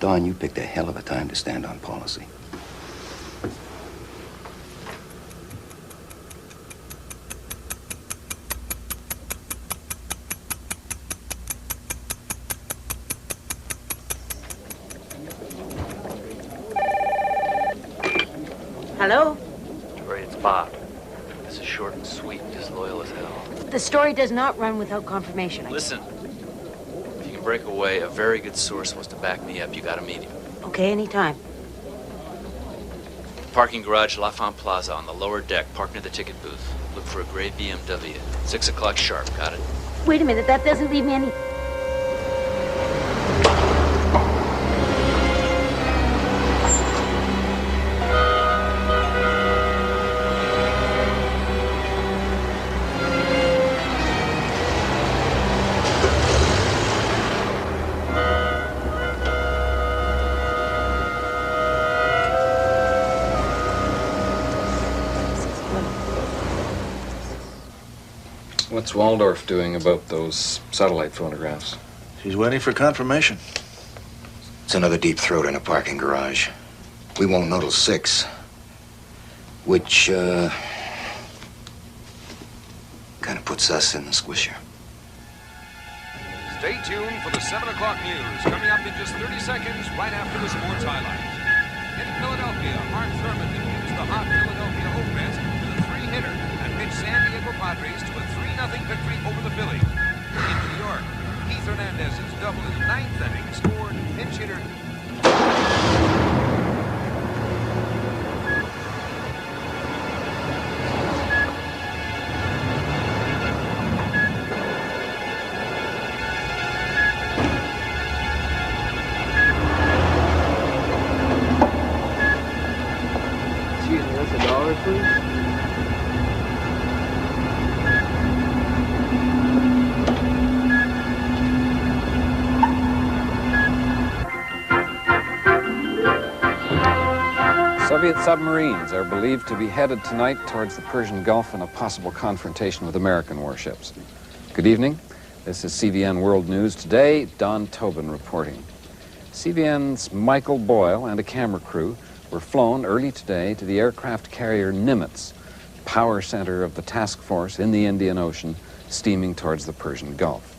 Don, you picked a hell of a time to stand on policy. Hello? Dory, it's Bob. This is short and sweet and disloyal as hell. The story does not run without confirmation. Listen, if you can break away, a very good source wants to back me up. You gotta meet him. Okay, anytime. Parking garage, L'Enfant Plaza, on the lower deck. Park near the ticket booth. Look for a gray BMW. 6 o'clock sharp. Got it? Wait a minute, that doesn't leave me any... What's Waldorf doing about those satellite photographs? She's waiting for confirmation. It's another deep throat in a parking garage. We won't know till 6. Which, kind of puts us in the squisher. Stay tuned for the 7 o'clock news, coming up in just 30 seconds, right after the sports highlights. In Philadelphia, Art Thurman defeats the hot Philadelphia offense with a 3-hitter and pitched San Diego Padres to a 3-0 victory over the Phillies. In New York, Keith Hernandez's double in the 9th inning scored pinch hitter. Excuse me, that's $1 for submarines are believed to be headed tonight towards the Persian Gulf in a possible confrontation with American warships. Good evening. This is CBN World News. Today, Don Tobin reporting. CBN's Michael Boyle and a camera crew were flown early today to the aircraft carrier Nimitz, power center of the task force in the Indian Ocean, steaming towards the Persian Gulf.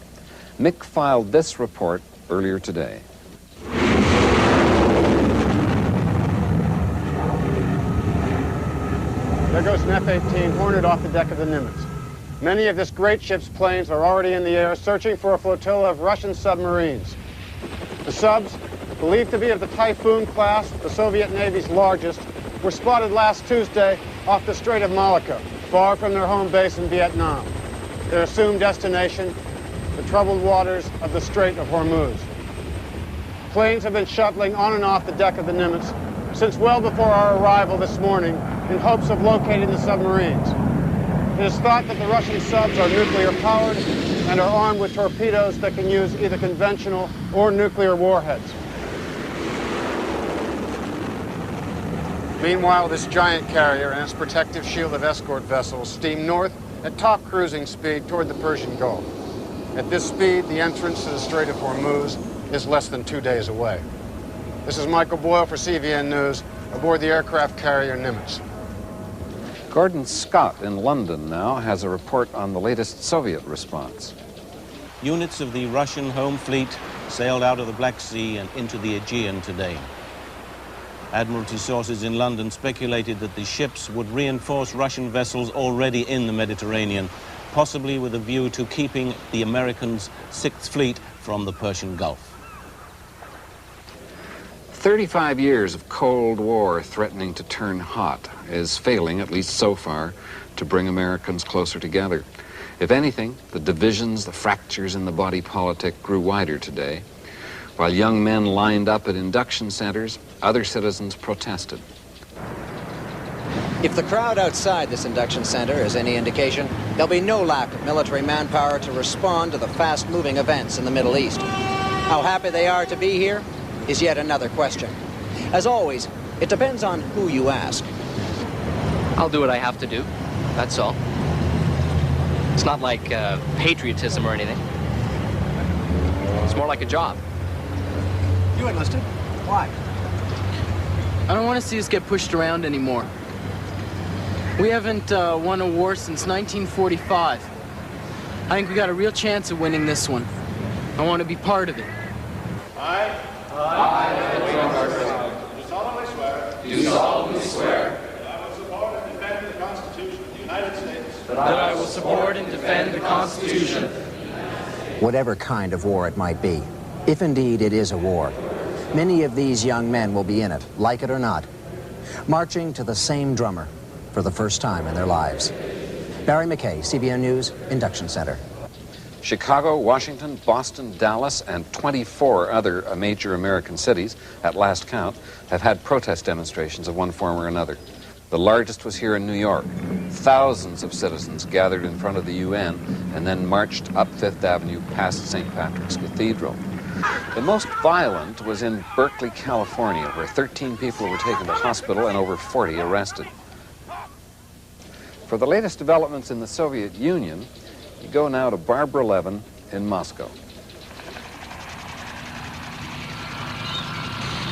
Mick filed this report earlier today. There goes an F-18 Hornet off the deck of the Nimitz. Many of this great ship's planes are already in the air searching for a flotilla of Russian submarines. The subs, believed to be of the Typhoon class, the Soviet Navy's largest, were spotted last Tuesday off the Strait of Malacca, far from their home base in Vietnam. Their assumed destination, the troubled waters of the Strait of Hormuz. Planes have been shuttling on and off the deck of the Nimitz since well before our arrival this morning in hopes of locating the submarines. It is thought that the Russian subs are nuclear-powered and are armed with torpedoes that can use either conventional or nuclear warheads. Meanwhile, this giant carrier and its protective shield of escort vessels steam north at top cruising speed toward the Persian Gulf. At this speed, the entrance to the Strait of Hormuz is less than 2 days away. This is Michael Boyle for CBN News aboard the aircraft carrier Nimitz. Gordon Scott in London now has a report on the latest Soviet response. Units of the Russian home fleet sailed out of the Black Sea and into the Aegean today. Admiralty sources in London speculated that the ships would reinforce Russian vessels already in the Mediterranean, possibly with a view to keeping the Americans' Sixth Fleet from the Persian Gulf. 35 years of Cold War threatening to turn hot is failing, at least so far, to bring Americans closer together. If anything, the divisions, the fractures in the body politic grew wider today. While young men lined up at induction centers, other citizens protested. If the crowd outside this induction center is any indication, there'll be no lack of military manpower to respond to the fast-moving events in the Middle East. How happy they are to be here is yet another question. As always, it depends on who you ask. I'll do what I have to do, that's all. It's not like patriotism or anything. It's more like a job. You enlisted? Why? I don't want to see us get pushed around anymore. We haven't won a war since 1945. I think we got a real chance of winning this one. I want to be part of it. Do solemnly swear that I will support and defend the Constitution. Whatever kind of war it might be, if indeed it is a war, many of these young men will be in it, like it or not, marching to the same drummer for the first time in their lives. Barry McKay, CBN News, Induction Center. Chicago, Washington, Boston, Dallas, and 24 other major American cities, at last count, have had protest demonstrations of one form or another. The largest was here in New York. Thousands of citizens gathered in front of the UN and then marched up Fifth Avenue past St. Patrick's Cathedral. The most violent was in Berkeley, California, where 13 people were taken to hospital and over 40 arrested. For the latest developments in the Soviet Union, you go now to Barbara Levin in Moscow.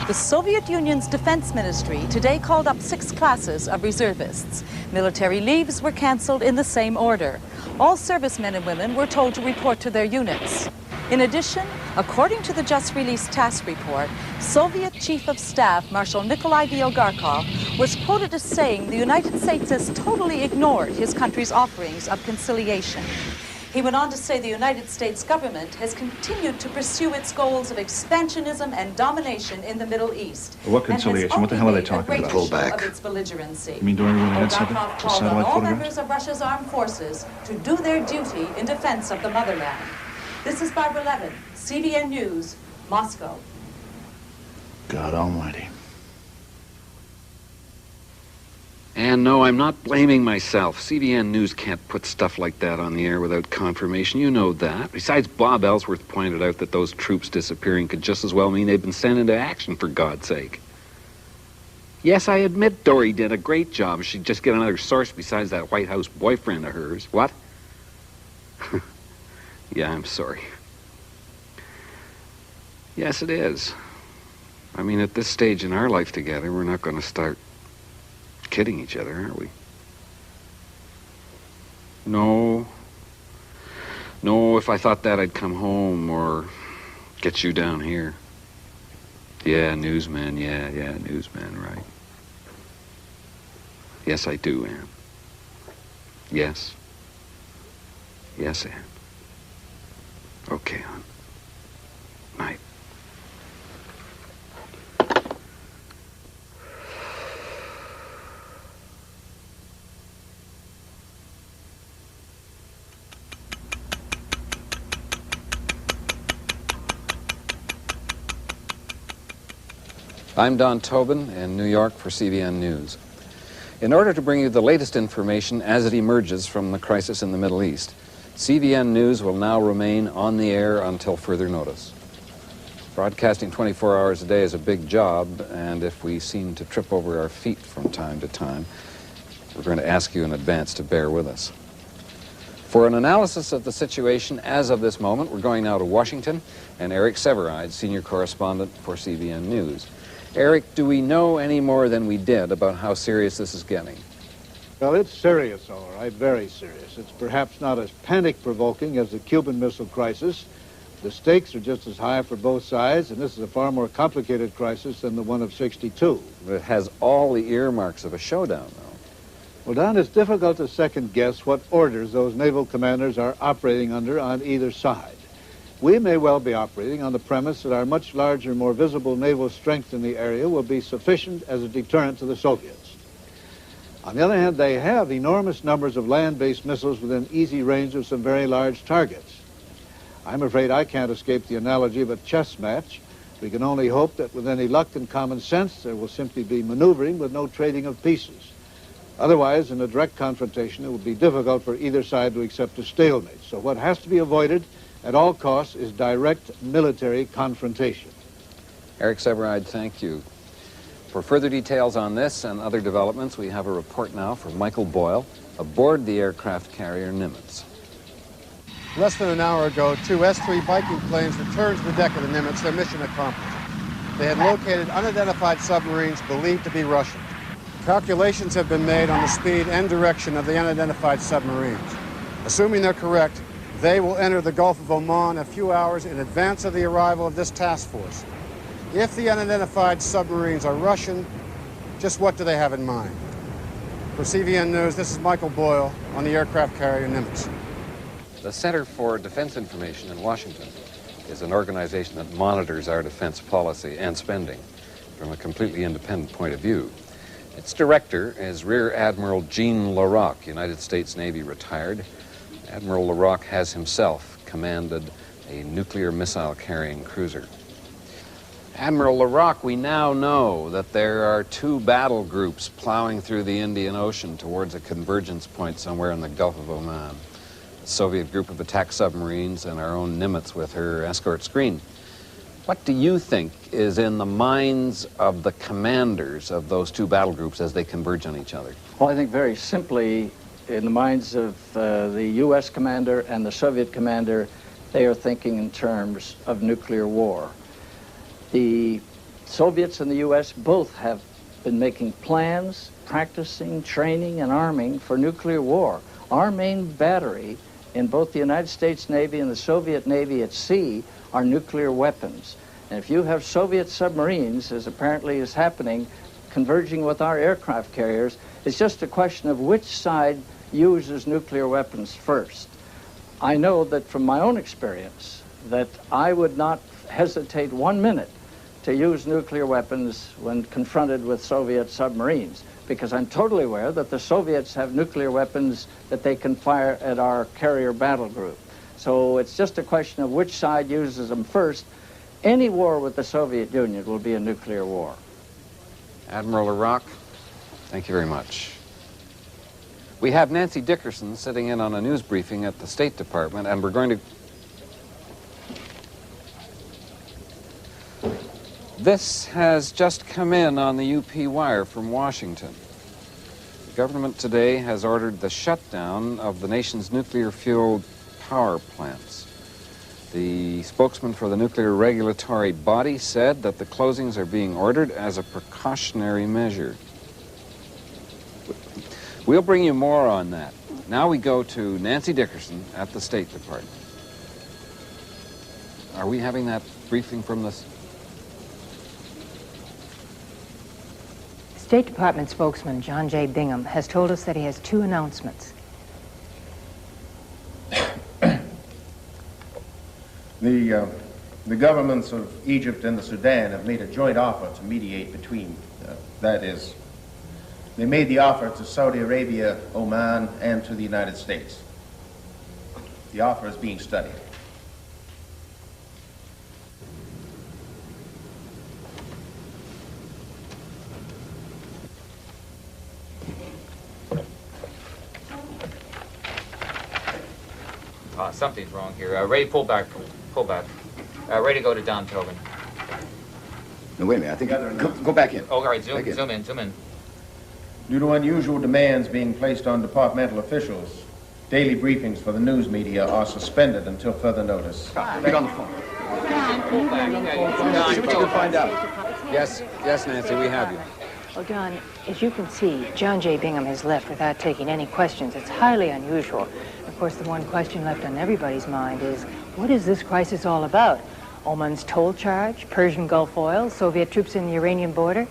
The Soviet Union's defense ministry today called up 6 classes of reservists. Military leaves were canceled in the same order. All servicemen and women were told to report to their units. In addition, according to the just-released task report, Soviet Chief of Staff Marshal Nikolai Vyolgarkov was quoted as saying the United States has totally ignored his country's offerings of conciliation. He went on to say the United States government has continued to pursue its goals of expansionism and domination in the Middle East. What conciliation? What the hell are they talking about? Pull back. Of its belligerency. You mean do I really add something? Vyolgarkov The called on satellite all photographs? members of Russia's armed forces to do their duty in defense of the motherland. This is Barbara Levin, CBN News, Moscow. God almighty. And no, I'm not blaming myself. CBN News can't put stuff like that on the air without confirmation. You know that. Besides, Bob Ellsworth pointed out that those troops disappearing could just as well mean they've been sent into action, for God's sake. Yes, I admit Dory did a great job. She'd just get another source besides that White House boyfriend of hers. What? Yeah, I'm sorry. Yes, it is. I mean, at this stage in our life together, we're not going to start kidding each other, are we? No. No, if I thought that, I'd come home or get you down here. Yeah, newsman, yeah, newsman, right. Yes, I do, Ann. Yes. Yes, Ann. Okay, hon. Night. I'm Don Tobin in New York for CBN News. In order to bring you the latest information as it emerges from the crisis in the Middle East, CBN News will now remain on the air until further notice. Broadcasting 24 hours a day is a big job, and if we seem to trip over our feet from time to time, we're going to ask you in advance to bear with us. For an analysis of the situation as of this moment, we're going now to Washington and Eric Severide, senior correspondent for CBN News. Eric, do we know any more than we did about how serious this is getting? Well, it's serious, all right, very serious. It's perhaps not as panic-provoking as the Cuban Missile Crisis. The stakes are just as high for both sides, and this is a far more complicated crisis than the one of '62. It has all the earmarks of a showdown, though. Well, Don, it's difficult to second-guess what orders those naval commanders are operating under on either side. We may well be operating on the premise that our much larger, more visible naval strength in the area will be sufficient as a deterrent to the Soviets. On the other hand, they have enormous numbers of land-based missiles within easy range of some very large targets. I'm afraid I can't escape the analogy of a chess match. We can only hope that with any luck and common sense, there will simply be maneuvering with no trading of pieces. Otherwise, in a direct confrontation, it will be difficult for either side to accept a stalemate. So what has to be avoided at all costs is direct military confrontation. Eric Severide, thank you. For further details on this and other developments, we have a report now from Michael Boyle aboard the aircraft carrier Nimitz. Less than an hour ago, two S-3 Viking planes returned to the deck of the Nimitz, their mission accomplished. They had located unidentified submarines believed to be Russian. Calculations have been made on the speed and direction of the unidentified submarines. Assuming they're correct, they will enter the Gulf of Oman a few hours in advance of the arrival of this task force. If the unidentified submarines are Russian, just what do they have in mind? For CBN News, this is Michael Boyle on the aircraft carrier Nimitz. The Center for Defense Information in Washington is an organization that monitors our defense policy and spending from a completely independent point of view. Its director is Rear Admiral Gene LaRocque, United States Navy retired. Admiral LaRocque has himself commanded a nuclear missile-carrying cruiser. Admiral LaRocque, we now know that there are two battle groups plowing through the Indian Ocean towards a convergence point somewhere in the Gulf of Oman. A Soviet group of attack submarines and our own Nimitz with her escort screen. What do you think is in the minds of the commanders of those two battle groups as they converge on each other? Well, I think very simply, in the minds of the U.S. commander and the Soviet commander, they are thinking in terms of nuclear war. The Soviets and the U.S. both have been making plans, practicing, training, and arming for nuclear war. Our main battery in both the United States Navy and the Soviet Navy at sea are nuclear weapons. And if you have Soviet submarines, as apparently is happening, converging with our aircraft carriers, it's just a question of which side uses nuclear weapons first. I know that from my own experience that I would not hesitate 1 minute to use nuclear weapons when confronted with Soviet submarines, because I'm totally aware that the Soviets have nuclear weapons that they can fire at our carrier battle group. So it's just a question of which side uses them first. Any war with the Soviet Union will be a nuclear war. Admiral LaRocque, thank you very much. We have Nancy Dickerson sitting in on a news briefing at the State Department, and we're going to... This has just come in on the UP wire from Washington. The government today has ordered the shutdown of the nation's nuclear-fueled power plants. The spokesman for the nuclear regulatory body said that the closings are being ordered as a precautionary measure. We'll bring you more on that. Now we go to Nancy Dickerson at the State Department. Are we having that briefing from the... State Department spokesman John J. Bingham has told us that he has two announcements. The governments of Egypt and the Sudan have made a joint offer to mediate between, that is, they made the offer to Saudi Arabia, Oman, and to the United States. The offer is being studied. Something's wrong here. Ray, pull back. Pull back. Ray to go to Don Tobin. No, wait a minute. I think... Go back in. Oh, all right. Zoom in. Due to unusual demands being placed on departmental officials, daily briefings for the news media are suspended until further notice. Get on the phone. Pull back. See what you can find out. Yes, Nancy, we have you. Well, Don, as you can see, John J. Bingham has left without taking any questions. It's highly unusual. Of course, the one question left on everybody's mind is, what is this crisis all about? Oman's toll charge, Persian Gulf oil, Soviet troops in the Iranian border?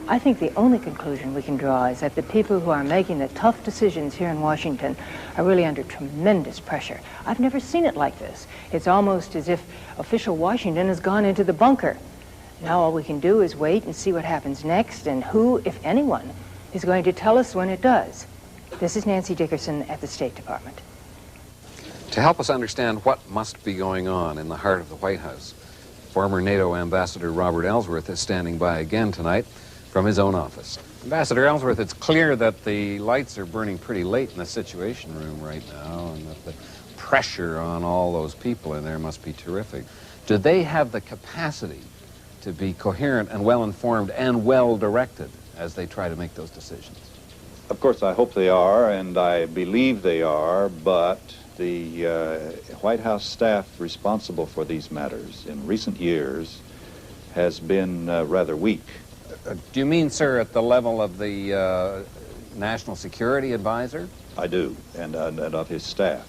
I think the only conclusion we can draw is that the people who are making the tough decisions here in Washington are really under tremendous pressure. I've never seen it like this. It's almost as if official Washington has gone into the bunker. Now all we can do is wait and see what happens next and who, if anyone, is going to tell us when it does. This is Nancy Dickerson at the State Department. To help us understand what must be going on in the heart of the White House, former NATO Ambassador Robert Ellsworth is standing by again tonight from his own office. Ambassador Ellsworth, it's clear that the lights are burning pretty late in the Situation Room right now, and that the pressure on all those people in there must be terrific. Do they have the capacity to be coherent and well-informed and well-directed as they try to make those decisions? Of course, I hope they are, and I believe they are, but the White House staff responsible for these matters in recent years has been rather weak. Do you mean, sir, at the level of the National Security Advisor? I do, and of his staff.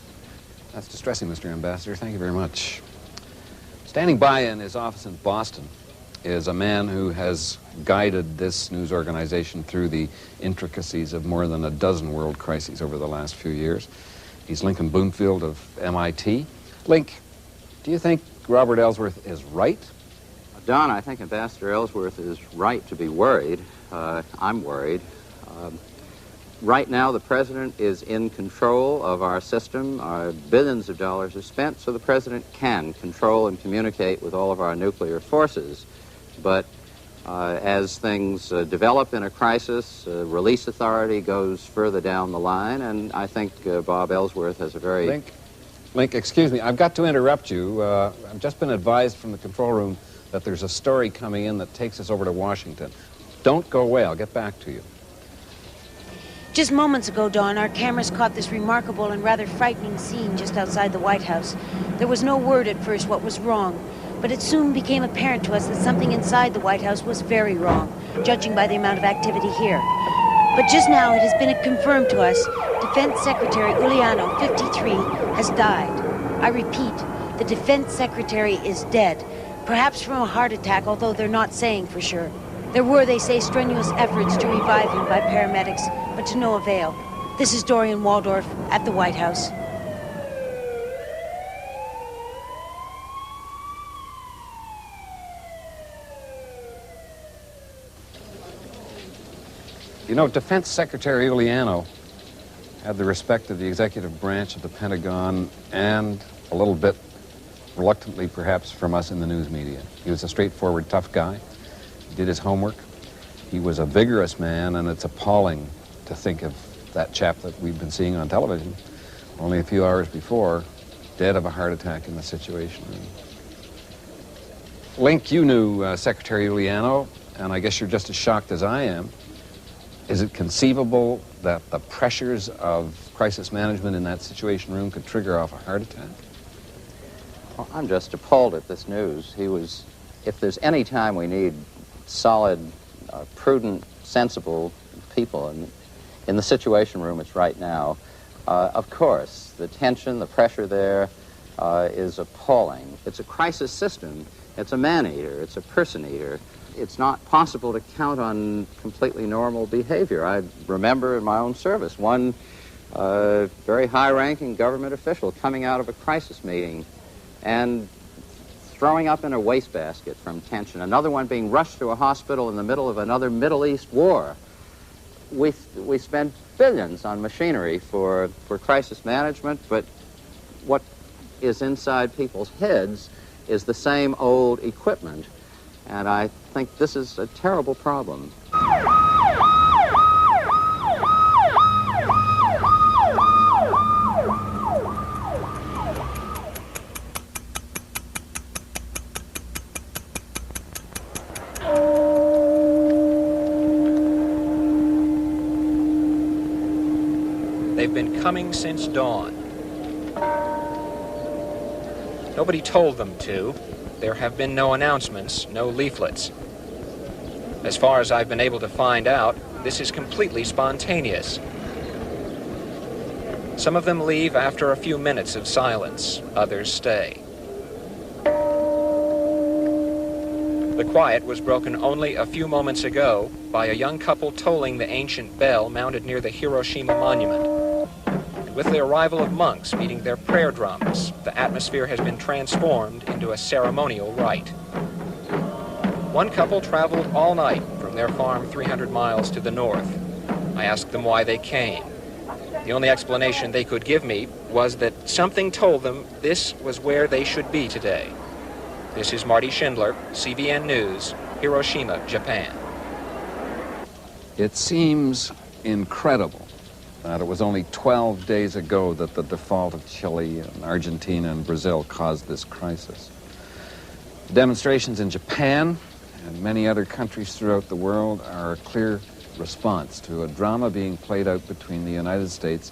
That's distressing, Mr. Ambassador. Thank you very much. Standing by in his office in Boston is a man who has guided this news organization through the intricacies of more than a dozen world crises over the last few years. He's Lincoln Bloomfield of MIT. Link, do you think Robert Ellsworth is right? Don, I think Ambassador Ellsworth is right to be worried. I'm worried. Right now, the president is in control of our system. Billions of dollars are spent, so the president can control and communicate with all of our nuclear forces. But as things develop in a crisis, release authority goes further down the line, and I think Bob Ellsworth has a very... Link, excuse me, I've got to interrupt you. I've just been advised from the control room that there's a story coming in that takes us over to Washington. Don't go away, I'll get back to you. Just moments ago, Dawn, our cameras caught this remarkable and rather frightening scene just outside the White House. There was no word at first what was wrong, but it soon became apparent to us that something inside the White House was very wrong, judging by the amount of activity here. But just now, it has been confirmed to us, Defense Secretary Uliano, 53, has died. I repeat, the Defense Secretary is dead, perhaps from a heart attack, although they're not saying for sure. There were, they say, strenuous efforts to revive him by paramedics, but to no avail. This is Dorian Waldorf at the White House. You know, Defense Secretary Uliano had the respect of the executive branch of the Pentagon and a little bit reluctantly perhaps from us in the news media. He was a straightforward, tough guy. He did his homework. He was a vigorous man, and it's appalling to think of that chap that we've been seeing on television only a few hours before, dead of a heart attack in the Situation Room. Link, you knew Secretary Giuliano, and I guess you're just as shocked as I am. Is it conceivable that the pressures of crisis management in that Situation Room could trigger off a heart attack? Well, I'm just appalled at this news. If there's any time we need solid, prudent, sensible people in the Situation Room, it's right now. Of course, the tension, the pressure there is appalling. It's a crisis system. It's a man-eater. It's a person-eater. It's not possible to count on completely normal behavior. I remember in my own service one very high-ranking government official coming out of a crisis meeting and throwing up in a wastebasket from tension. Another one being rushed to a hospital in the middle of another Middle East war. We spend billions on machinery for crisis management, but what is inside people's heads is the same old equipment. And I think this is a terrible problem. They've been coming since dawn. Nobody told them to. There have been no announcements, no leaflets. As far as I've been able to find out, this is completely spontaneous. Some of them leave after a few minutes of silence, others stay. The quiet was broken only a few moments ago by a young couple tolling the ancient bell mounted near the Hiroshima monument. With the arrival of monks beating their prayer drums, the atmosphere has been transformed into a ceremonial rite. One couple traveled all night from their farm 300 miles to the north. I asked them why they came. The only explanation they could give me was that something told them this was where they should be today. This is Marty Schindler, CBN News, Hiroshima, Japan. It seems incredible that it was only 12 days ago that the default of Chile and Argentina and Brazil caused this crisis. The demonstrations in Japan and many other countries throughout the world are a clear response to a drama being played out between the United States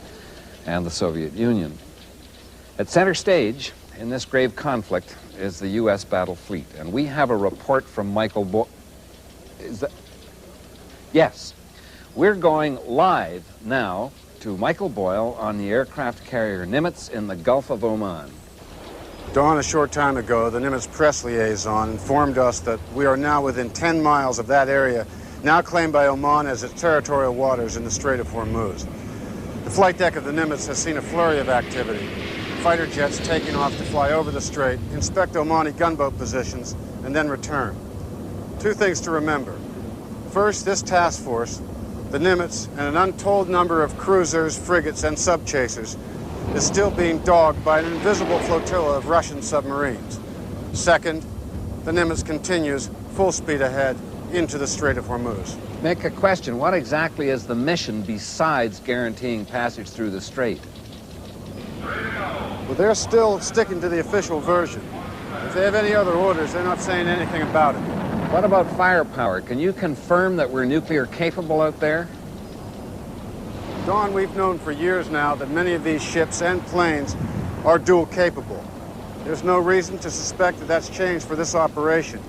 and the Soviet Union. At center stage in this grave conflict is the U.S. battle fleet, and we have a report from Michael Boyle. Yes. We're going live now to Michael Boyle on the aircraft carrier Nimitz in the Gulf of Oman. Dawn, a short time ago, the Nimitz press liaison informed us that we are now within 10 miles of that area, now claimed by Oman as its territorial waters in the Strait of Hormuz. The flight deck of the Nimitz has seen a flurry of activity. Fighter jets taking off to fly over the strait, inspect Omani gunboat positions, and then return. Two things to remember. First, this task force, the Nimitz, and an untold number of cruisers, frigates, and subchasers is still being dogged by an invisible flotilla of Russian submarines. Second, the Nimitz continues full speed ahead into the Strait of Hormuz. Make a question. What exactly is the mission besides guaranteeing passage through the strait? Well, they're still sticking to the official version. If they have any other orders, they're not saying anything about it. What about firepower? Can you confirm that we're nuclear capable out there? Dawn, we've known for years now that many of these ships and planes are dual capable. There's no reason to suspect that that's changed for this operation.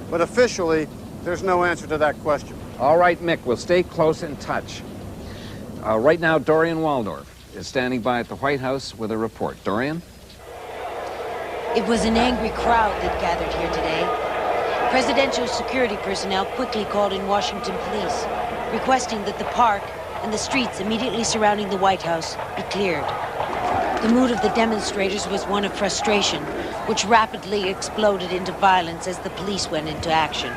But officially, there's no answer to that question. All right, Mick, we'll stay close in touch. Right now, Dorian Waldorf is standing by at the White House with a report. Dorian? It was an angry crowd that gathered here today. Presidential security personnel quickly called in Washington police, requesting that the park and the streets immediately surrounding the White House be cleared. The mood of the demonstrators was one of frustration, which rapidly exploded into violence as the police went into action.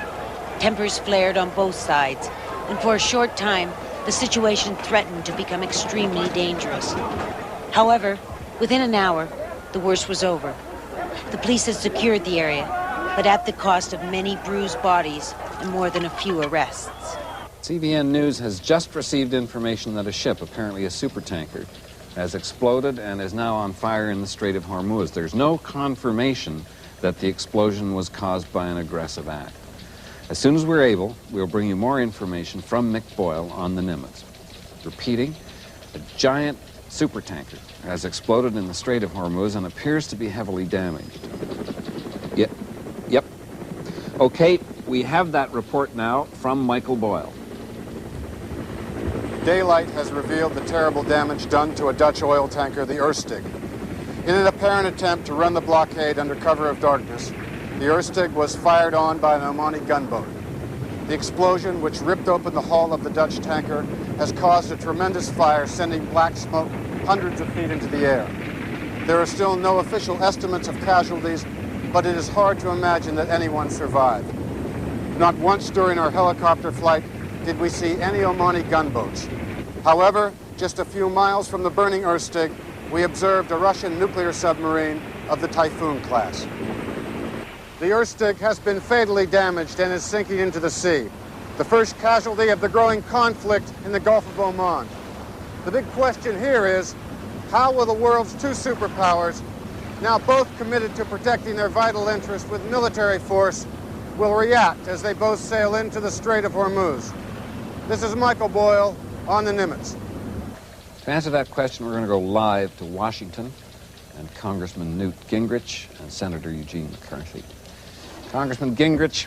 Tempers flared on both sides, and for a short time, the situation threatened to become extremely dangerous. However, within an hour, the worst was over. The police had secured the area, but at the cost of many bruised bodies and more than a few arrests. CBN News has just received information that a ship, apparently a supertanker, has exploded and is now on fire in the Strait of Hormuz. There's no confirmation that the explosion was caused by an aggressive act. As soon as we're able, we'll bring you more information from Mick Boyle on the Nimitz. Repeating, a giant supertanker has exploded in the Strait of Hormuz and appears to be heavily damaged. Yep. Okay, we have that report now from Michael Boyle. Daylight has revealed the terrible damage done to a Dutch oil tanker, the Erstig. In an apparent attempt to run the blockade under cover of darkness, the Erstig was fired on by an Omani gunboat. The explosion, which ripped open the hull of the Dutch tanker, has caused a tremendous fire, sending black smoke hundreds of feet into the air. There are still no official estimates of casualties, but it is hard to imagine that anyone survived. Not once during our helicopter flight did we see any Omani gunboats. However, just a few miles from the burning Erstig, we observed a Russian nuclear submarine of the Typhoon class. The Erstig has been fatally damaged and is sinking into the sea, the first casualty of the growing conflict in the Gulf of Oman. The big question here is, how will the world's two superpowers, now both committed to protecting their vital interests with military force, will react as they both sail into the Strait of Hormuz? This is Michael Boyle on the Nimitz. To answer that question, we're going to go live to Washington and Congressman Newt Gingrich and Senator Eugene McCarthy. Congressman Gingrich,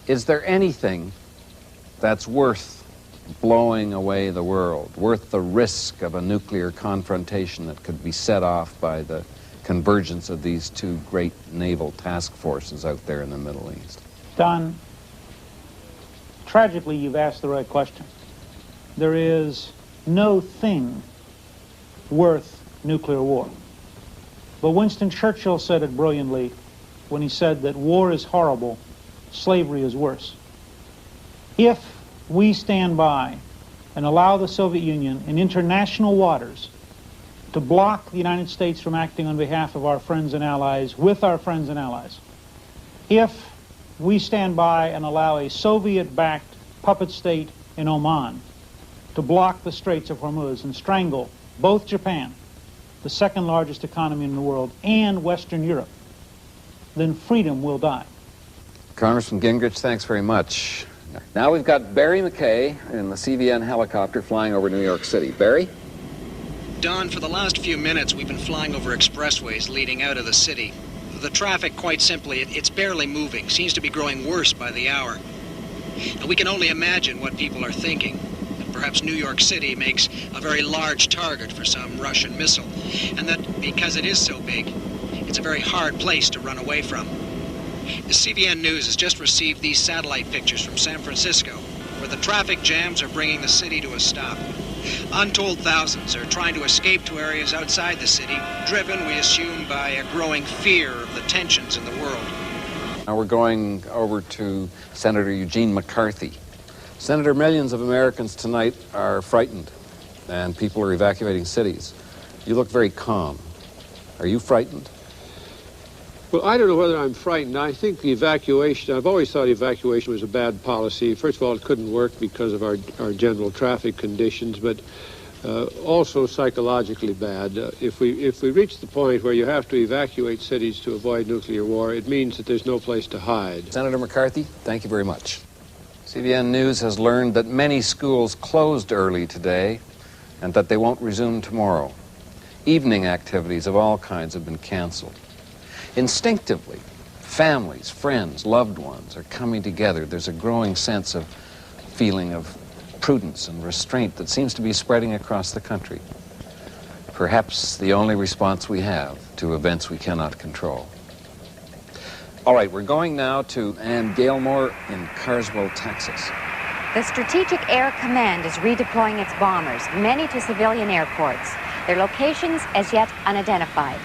is there anything that's worth blowing away the world, worth the risk of a nuclear confrontation that could be set off by the convergence of these two great naval task forces out there in the Middle East? Don, tragically, you've asked the right question. There is no thing worth nuclear war. But Winston Churchill said it brilliantly when he said that war is horrible, slavery is worse. If we stand by and allow the Soviet Union in international waters to block the United States from acting on behalf of our friends and allies, with our friends and allies, if we stand by and allow a Soviet-backed puppet state in Oman to block the Straits of Hormuz and strangle both Japan, the second largest economy in the world, and Western Europe, then freedom will die. Congressman Gingrich, thanks very much. Now we've got Barry McKay in the CVN helicopter flying over New York City. Barry? Don, for the last few minutes, we've been flying over expressways leading out of the city. The traffic, quite simply, it's barely moving, seems to be growing worse by the hour. And we can only imagine what people are thinking. Perhaps New York City makes a very large target for some Russian missile, and that because it is so big, it's a very hard place to run away from. The CVN News has just received these satellite pictures from San Francisco, where the traffic jams are bringing the city to a stop. Untold thousands are trying to escape to areas outside the city, driven, we assume, by a growing fear of the tensions in the world. Now we're going over to Senator Eugene McCarthy. Senator, millions of Americans tonight are frightened, and people are evacuating cities. You look very calm. Are you frightened? Well, I don't know whether I'm frightened. I think the evacuation, I've always thought evacuation was a bad policy. First of all, it couldn't work because of our general traffic conditions, but also psychologically bad. If we reach the point where you have to evacuate cities to avoid nuclear war, it means that there's no place to hide. Senator McCarthy, thank you very much. CVN News has learned that many schools closed early today and that they won't resume tomorrow. Evening activities of all kinds have been canceled. Instinctively, families, friends, loved ones are coming together. There's a growing sense of feeling of prudence and restraint that seems to be spreading across the country. Perhaps the only response we have to events we cannot control. All right, we're going now to Ann Gailmore in Carswell, Texas. The Strategic Air Command is redeploying its bombers, many to civilian airports. Their locations as yet unidentified.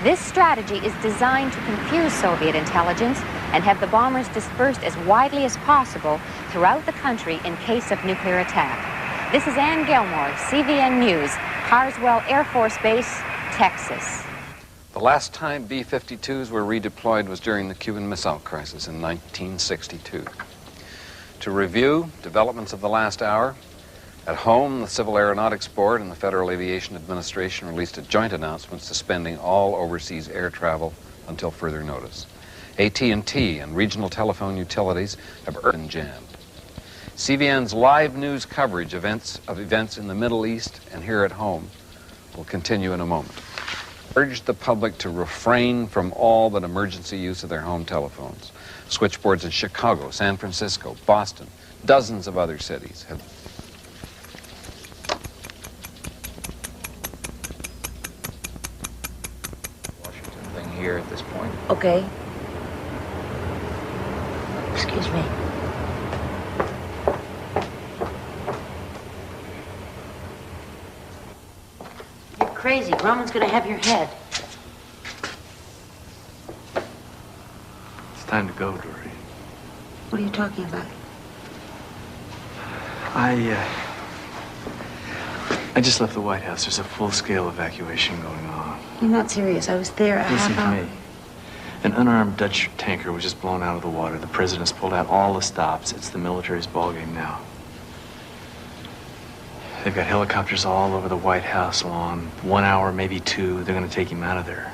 This strategy is designed to confuse Soviet intelligence and have the bombers dispersed as widely as possible throughout the country in case of nuclear attack. This is Ann Gilmore, CVN News, Carswell Air Force Base, Texas. The last time B-52s were redeployed was during the Cuban Missile Crisis in 1962. To review developments of the last hour, at home, the Civil Aeronautics Board and the Federal Aviation Administration released a joint announcement suspending all overseas air travel until further notice. AT&T and regional telephone utilities have been jammed. CVN's live news coverage of events in the Middle East and here at home will continue in a moment. Urge the public to refrain from all but emergency use of their home telephones. Switchboards in Chicago, San Francisco, Boston, dozens of other cities have Washington thing here at this point. Okay. Excuse me. You're crazy. Roman's gonna have your head. It's time to go, Dory. What are you talking about? I just left the White House. There's a full-scale evacuation going on. You're not serious. I was there a Listen half hour. to me. An unarmed Dutch tanker was just blown out of the water. The president's pulled out all the stops. It's the military's ballgame now. They've got helicopters all over the White House lawn. 1 hour, maybe 2. They're going to take him out of there.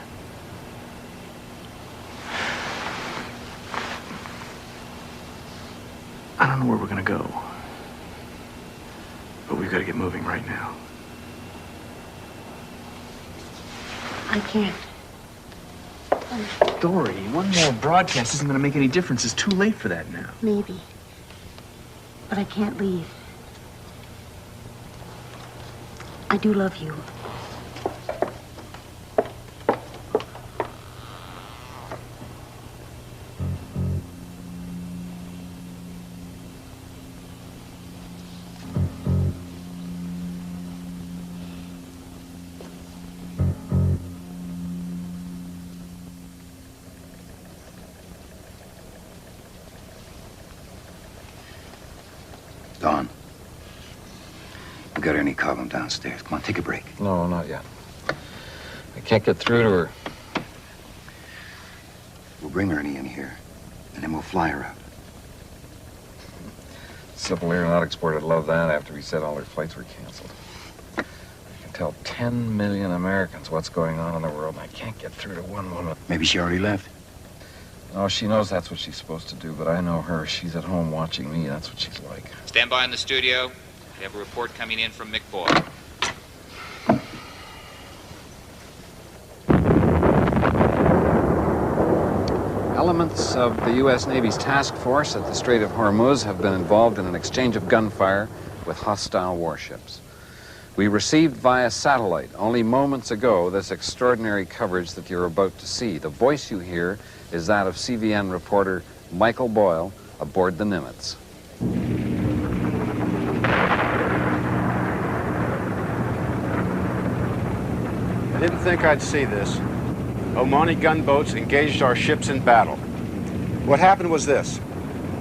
I don't know where we're going to go. But we've got to get moving right now. I can't. Dory, one more broadcast isn't going to make any difference. It's too late for that now. Maybe. But I can't leave. I do love you. Dawn. You got Ernie Coghlan downstairs. Come on, take a break. No, not yet. I can't get through to her. We'll bring Ernie in here, and then we'll fly her out. Civil Aeronautics Board would love that after we said all their flights were canceled. I can tell 10 million Americans what's going on in the world, and I can't get through to one woman. Maybe she already left. No, she knows that's what she's supposed to do, but I know her. She's at home watching me. That's what she's like. Stand by in the studio. We have a report coming in from Mick Boyle. Elements of the U.S. Navy's task force at the Strait of Hormuz have been involved in an exchange of gunfire with hostile warships. We received via satellite only moments ago this extraordinary coverage that you're about to see. The voice you hear is that of CVN reporter Michael Boyle aboard the Nimitz. I didn't think I'd see this. Omani gunboats engaged our ships in battle. What happened was this.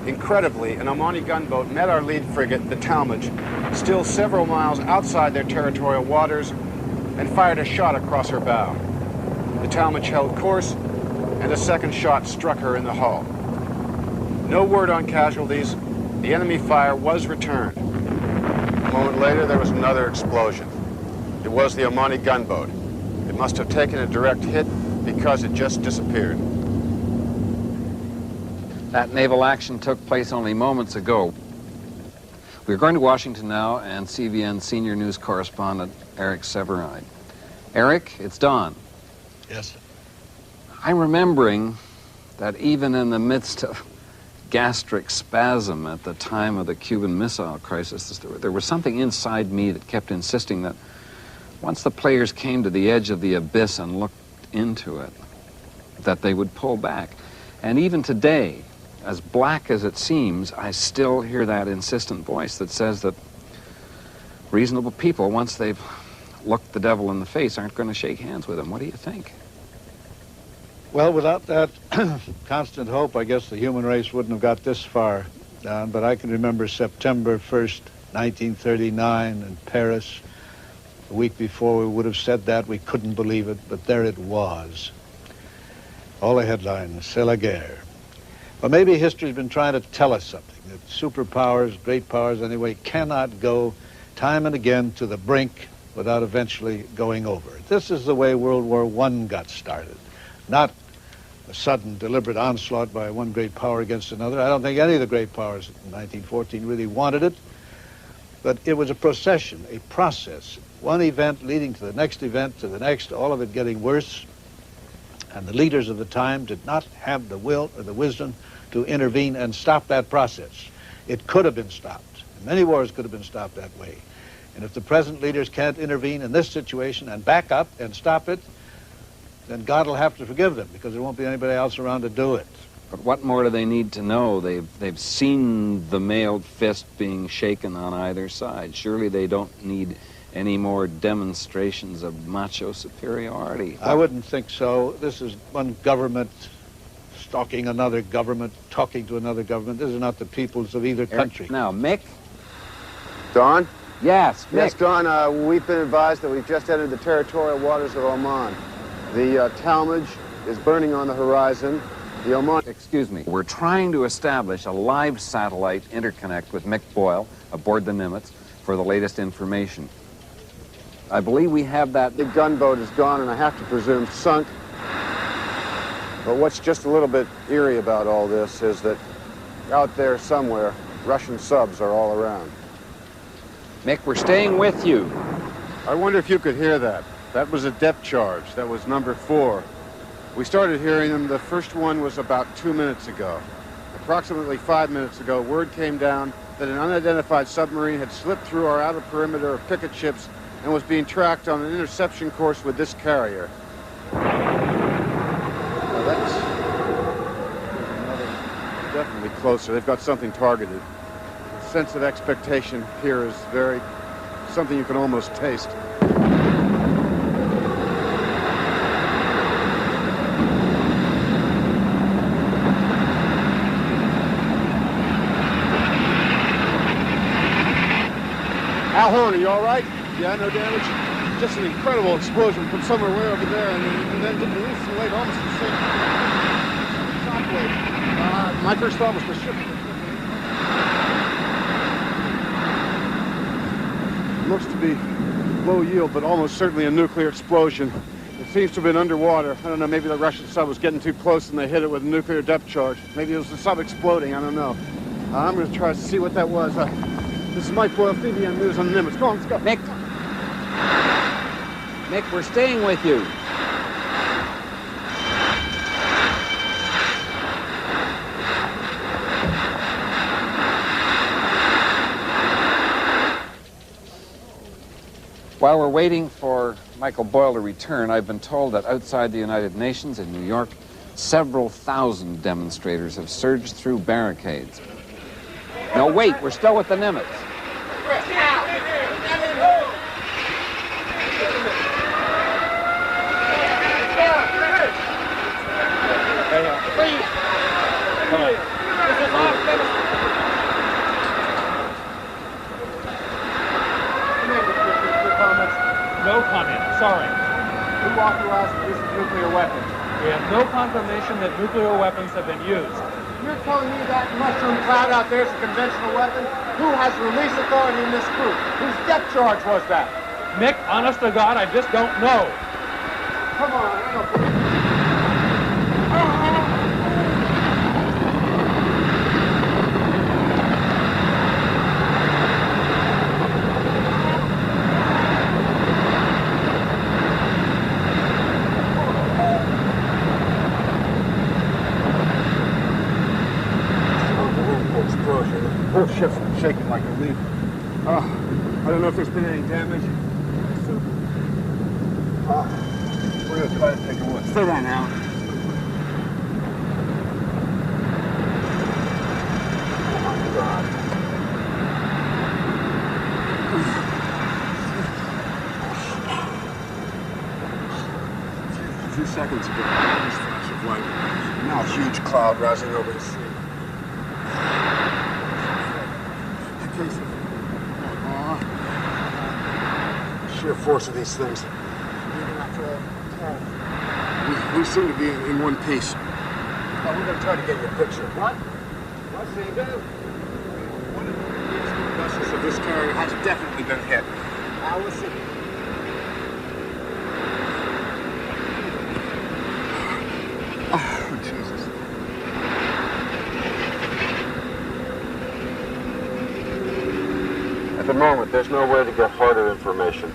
Incredibly, an Omani gunboat met our lead frigate, the Talmadge, still several miles outside their territorial waters, and fired a shot across her bow. The Talmadge held course, and a second shot struck her in the hull. No word on casualties. The enemy fire was returned. A moment later, there was another explosion. It was the Omani gunboat. It must have taken a direct hit because it just disappeared. That naval action took place only moments ago. We're going to Washington now, and CVN senior news correspondent Eric Severide. Eric, it's Don. Yes, sir. I'm remembering that even in the midst of gastric spasm at the time of the Cuban Missile Crisis, there was something inside me that kept insisting that once the players came to the edge of the abyss and looked into it, that they would pull back. And even today, as black as it seems, I still hear that insistent voice that says that reasonable people, once they've looked the devil in the face, aren't going to shake hands with him. What do you think? Well, without that constant hope, I guess the human race wouldn't have got this far down. But I can remember September 1st, 1939 in Paris. A week before we would have said that, we couldn't believe it, but there it was. All the headlines, c'est la guerre. Well, maybe history's been trying to tell us something, that superpowers, great powers anyway, cannot go time and again to the brink without eventually going over it. This is the way World War I got started. Not a sudden, deliberate onslaught by one great power against another. I don't think any of the great powers in 1914 really wanted it, but it was a procession, a process, one event leading to the next event, to the next, all of it getting worse, and the leaders of the time did not have the will or the wisdom to intervene and stop that process. It could have been stopped. Many wars could have been stopped that way. And if the present leaders can't intervene in this situation and back up and stop it, then God will have to forgive them, because there won't be anybody else around to do it. But what more do they need to know? They've seen the mailed fist being shaken on either side. Surely they don't need any more demonstrations of macho superiority. I wouldn't think so. This is one government stalking another government, talking to another government. This is not the peoples of either country. Now, Mick? Don? Yes, Mick. Yes, Don, we've been advised that we've just entered the territorial waters of Oman. The Talmadge is burning on the horizon. The Oman... Excuse me. We're trying to establish a live satellite interconnect with Mick Boyle aboard the Nimitz for the latest information. I believe we have that... The gunboat is gone and I have to presume sunk. But what's just a little bit eerie about all this is that out there somewhere, Russian subs are all around. Mick, we're staying with you. I wonder if you could hear that. That was a depth charge. That was number 4. We started hearing them. The first one was about 2 minutes ago. Approximately 5 minutes ago, word came down that an unidentified submarine had slipped through our outer perimeter of picket ships and was being tracked on an interception course with this carrier. Now that's definitely closer. They've got something targeted. The sense of expectation here is very something you can almost taste. Al Horn, are you all right? Yeah, no damage? Just an incredible explosion from somewhere way over there, and then didn't release some weight, almost the same shockwave. My first thought was the ship. Looks to be low yield, but almost certainly a nuclear explosion. It seems to have been underwater. I don't know, maybe the Russian sub was getting too close and they hit it with a nuclear depth charge. Maybe it was the sub exploding, I don't know. I'm going to try to see what that was. This is Mike Boyle, CBN News on the Nimitz. Go on, let's go. Mick, we're staying with you. While we're waiting for Michael Boyle to return, I've been told that outside the United Nations in New York, several thousand demonstrators have surged through barricades. No, wait, we're still with the Nimitz. No comment, sorry. Who authorized the use of nuclear weapons? We have no confirmation that nuclear weapons have been used. You're telling me that mushroom cloud out there is a conventional weapon? Who has release authority in this group? Whose depth charge was that? Mick, honest to God, I just don't know. Come on, I don't believe it. The whole ship's shaking like a leaf. I don't know if there's been any damage. We're going to try to take a look. Sit down now. Oh my God. A few seconds ago, this flash of light. Now a huge cloud rising over the sea. Sheer force of these things. We seem to be in one piece. Now we're going to try to get you a picture. What? What's he do? One of the vessels of this carrier has definitely been hit. Now we'll see. Oh, there's no way to get harder information,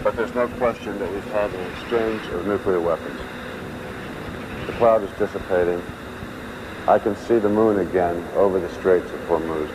but there's no question that we've had an exchange of nuclear weapons. The cloud is dissipating. I can see the moon again over the Straits of Hormuz.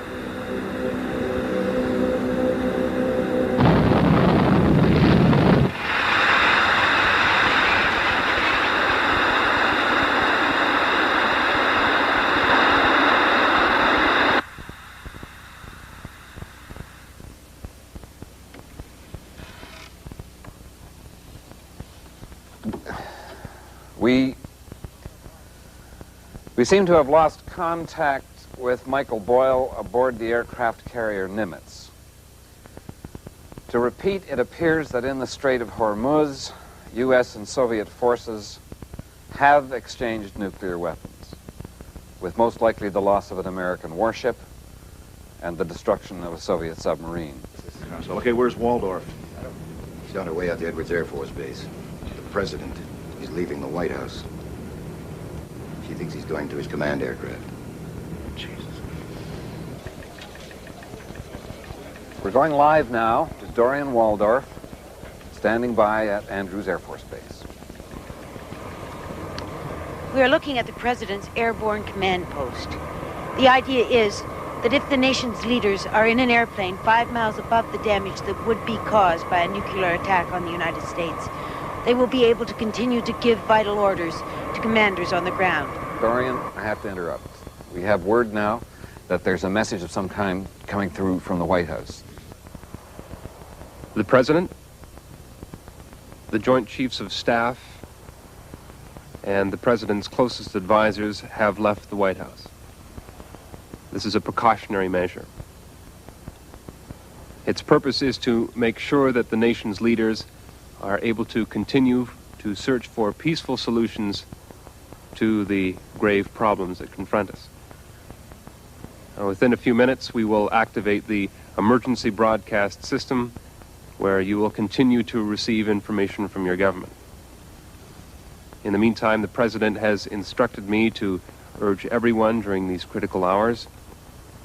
We seem to have lost contact with Michael Boyle aboard the aircraft carrier Nimitz. To repeat, it appears that in the Strait of Hormuz, U.S. and Soviet forces have exchanged nuclear weapons, with most likely the loss of an American warship and the destruction of a Soviet submarine. Okay, where's Waldorf? He's on our way out to Edwards Air Force Base. The president is leaving the White House. She thinks he's going to his command aircraft. Jesus. We're going live now to Dorian Waldorf, standing by at Andrews Air Force Base. We are looking at the President's airborne command post. The idea is that if the nation's leaders are in an airplane 5 miles above the damage that would be caused by a nuclear attack on the United States, they will be able to continue to give vital orders to commanders on the ground. Dorian, I have to interrupt. We have word now that there's a message of some kind coming through from the White House. The President, the Joint Chiefs of Staff, and the President's closest advisors have left the White House. This is a precautionary measure. Its purpose is to make sure that the nation's leaders are able to continue to search for peaceful solutions to the grave problems that confront us. Within a few minutes, we will activate the emergency broadcast system where you will continue to receive information from your government. In the meantime, the President has instructed me to urge everyone during these critical hours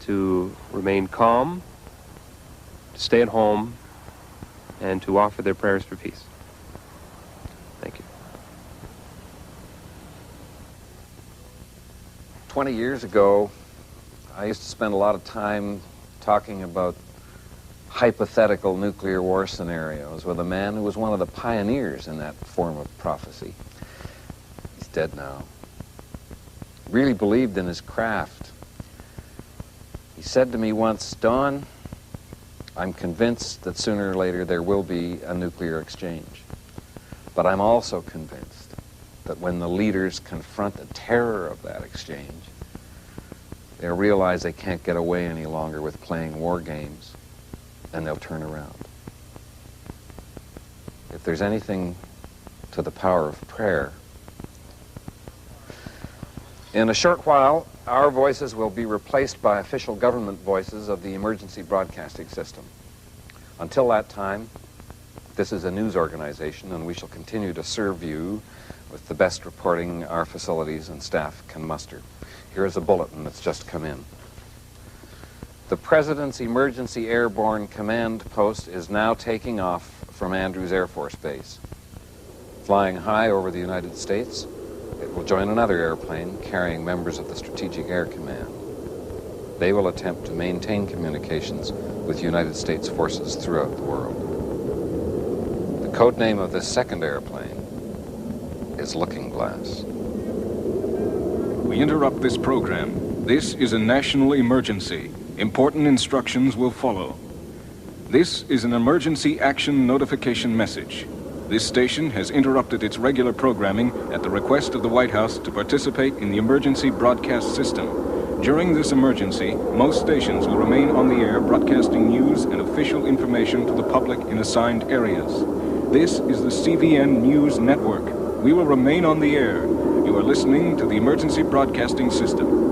to remain calm, to stay at home, and to offer their prayers for peace. Thank you. 20 years ago, I used to spend a lot of time talking about hypothetical nuclear war scenarios with a man who was one of the pioneers in that form of prophecy. He's dead now. Really believed in his craft. He said to me once, "Don, I'm convinced that sooner or later there will be a nuclear exchange. But I'm also convinced that when the leaders confront the terror of that exchange, they'll realize they can't get away any longer with playing war games, and they'll turn around." If there's anything to the power of prayer, in a short while, our voices will be replaced by official government voices of the emergency broadcasting system. Until that time, this is a news organization, and we shall continue to serve you with the best reporting our facilities and staff can muster. Here is a bulletin that's just come in. The President's Emergency Airborne Command Post is now taking off from Andrews Air Force Base. Flying high over the United States, it will join another airplane carrying members of the Strategic Air Command. They will attempt to maintain communications with United States forces throughout the world. The code name of this second airplane is Looking Glass. We interrupt this program. This is a national emergency. Important instructions will follow. This is an emergency action notification message. This station has interrupted its regular programming at the request of the White House to participate in the emergency broadcast system. During this emergency, most stations will remain on the air broadcasting news and official information to the public in assigned areas. This is the CVN News Network. We will remain on the air. You are listening to the emergency broadcasting system.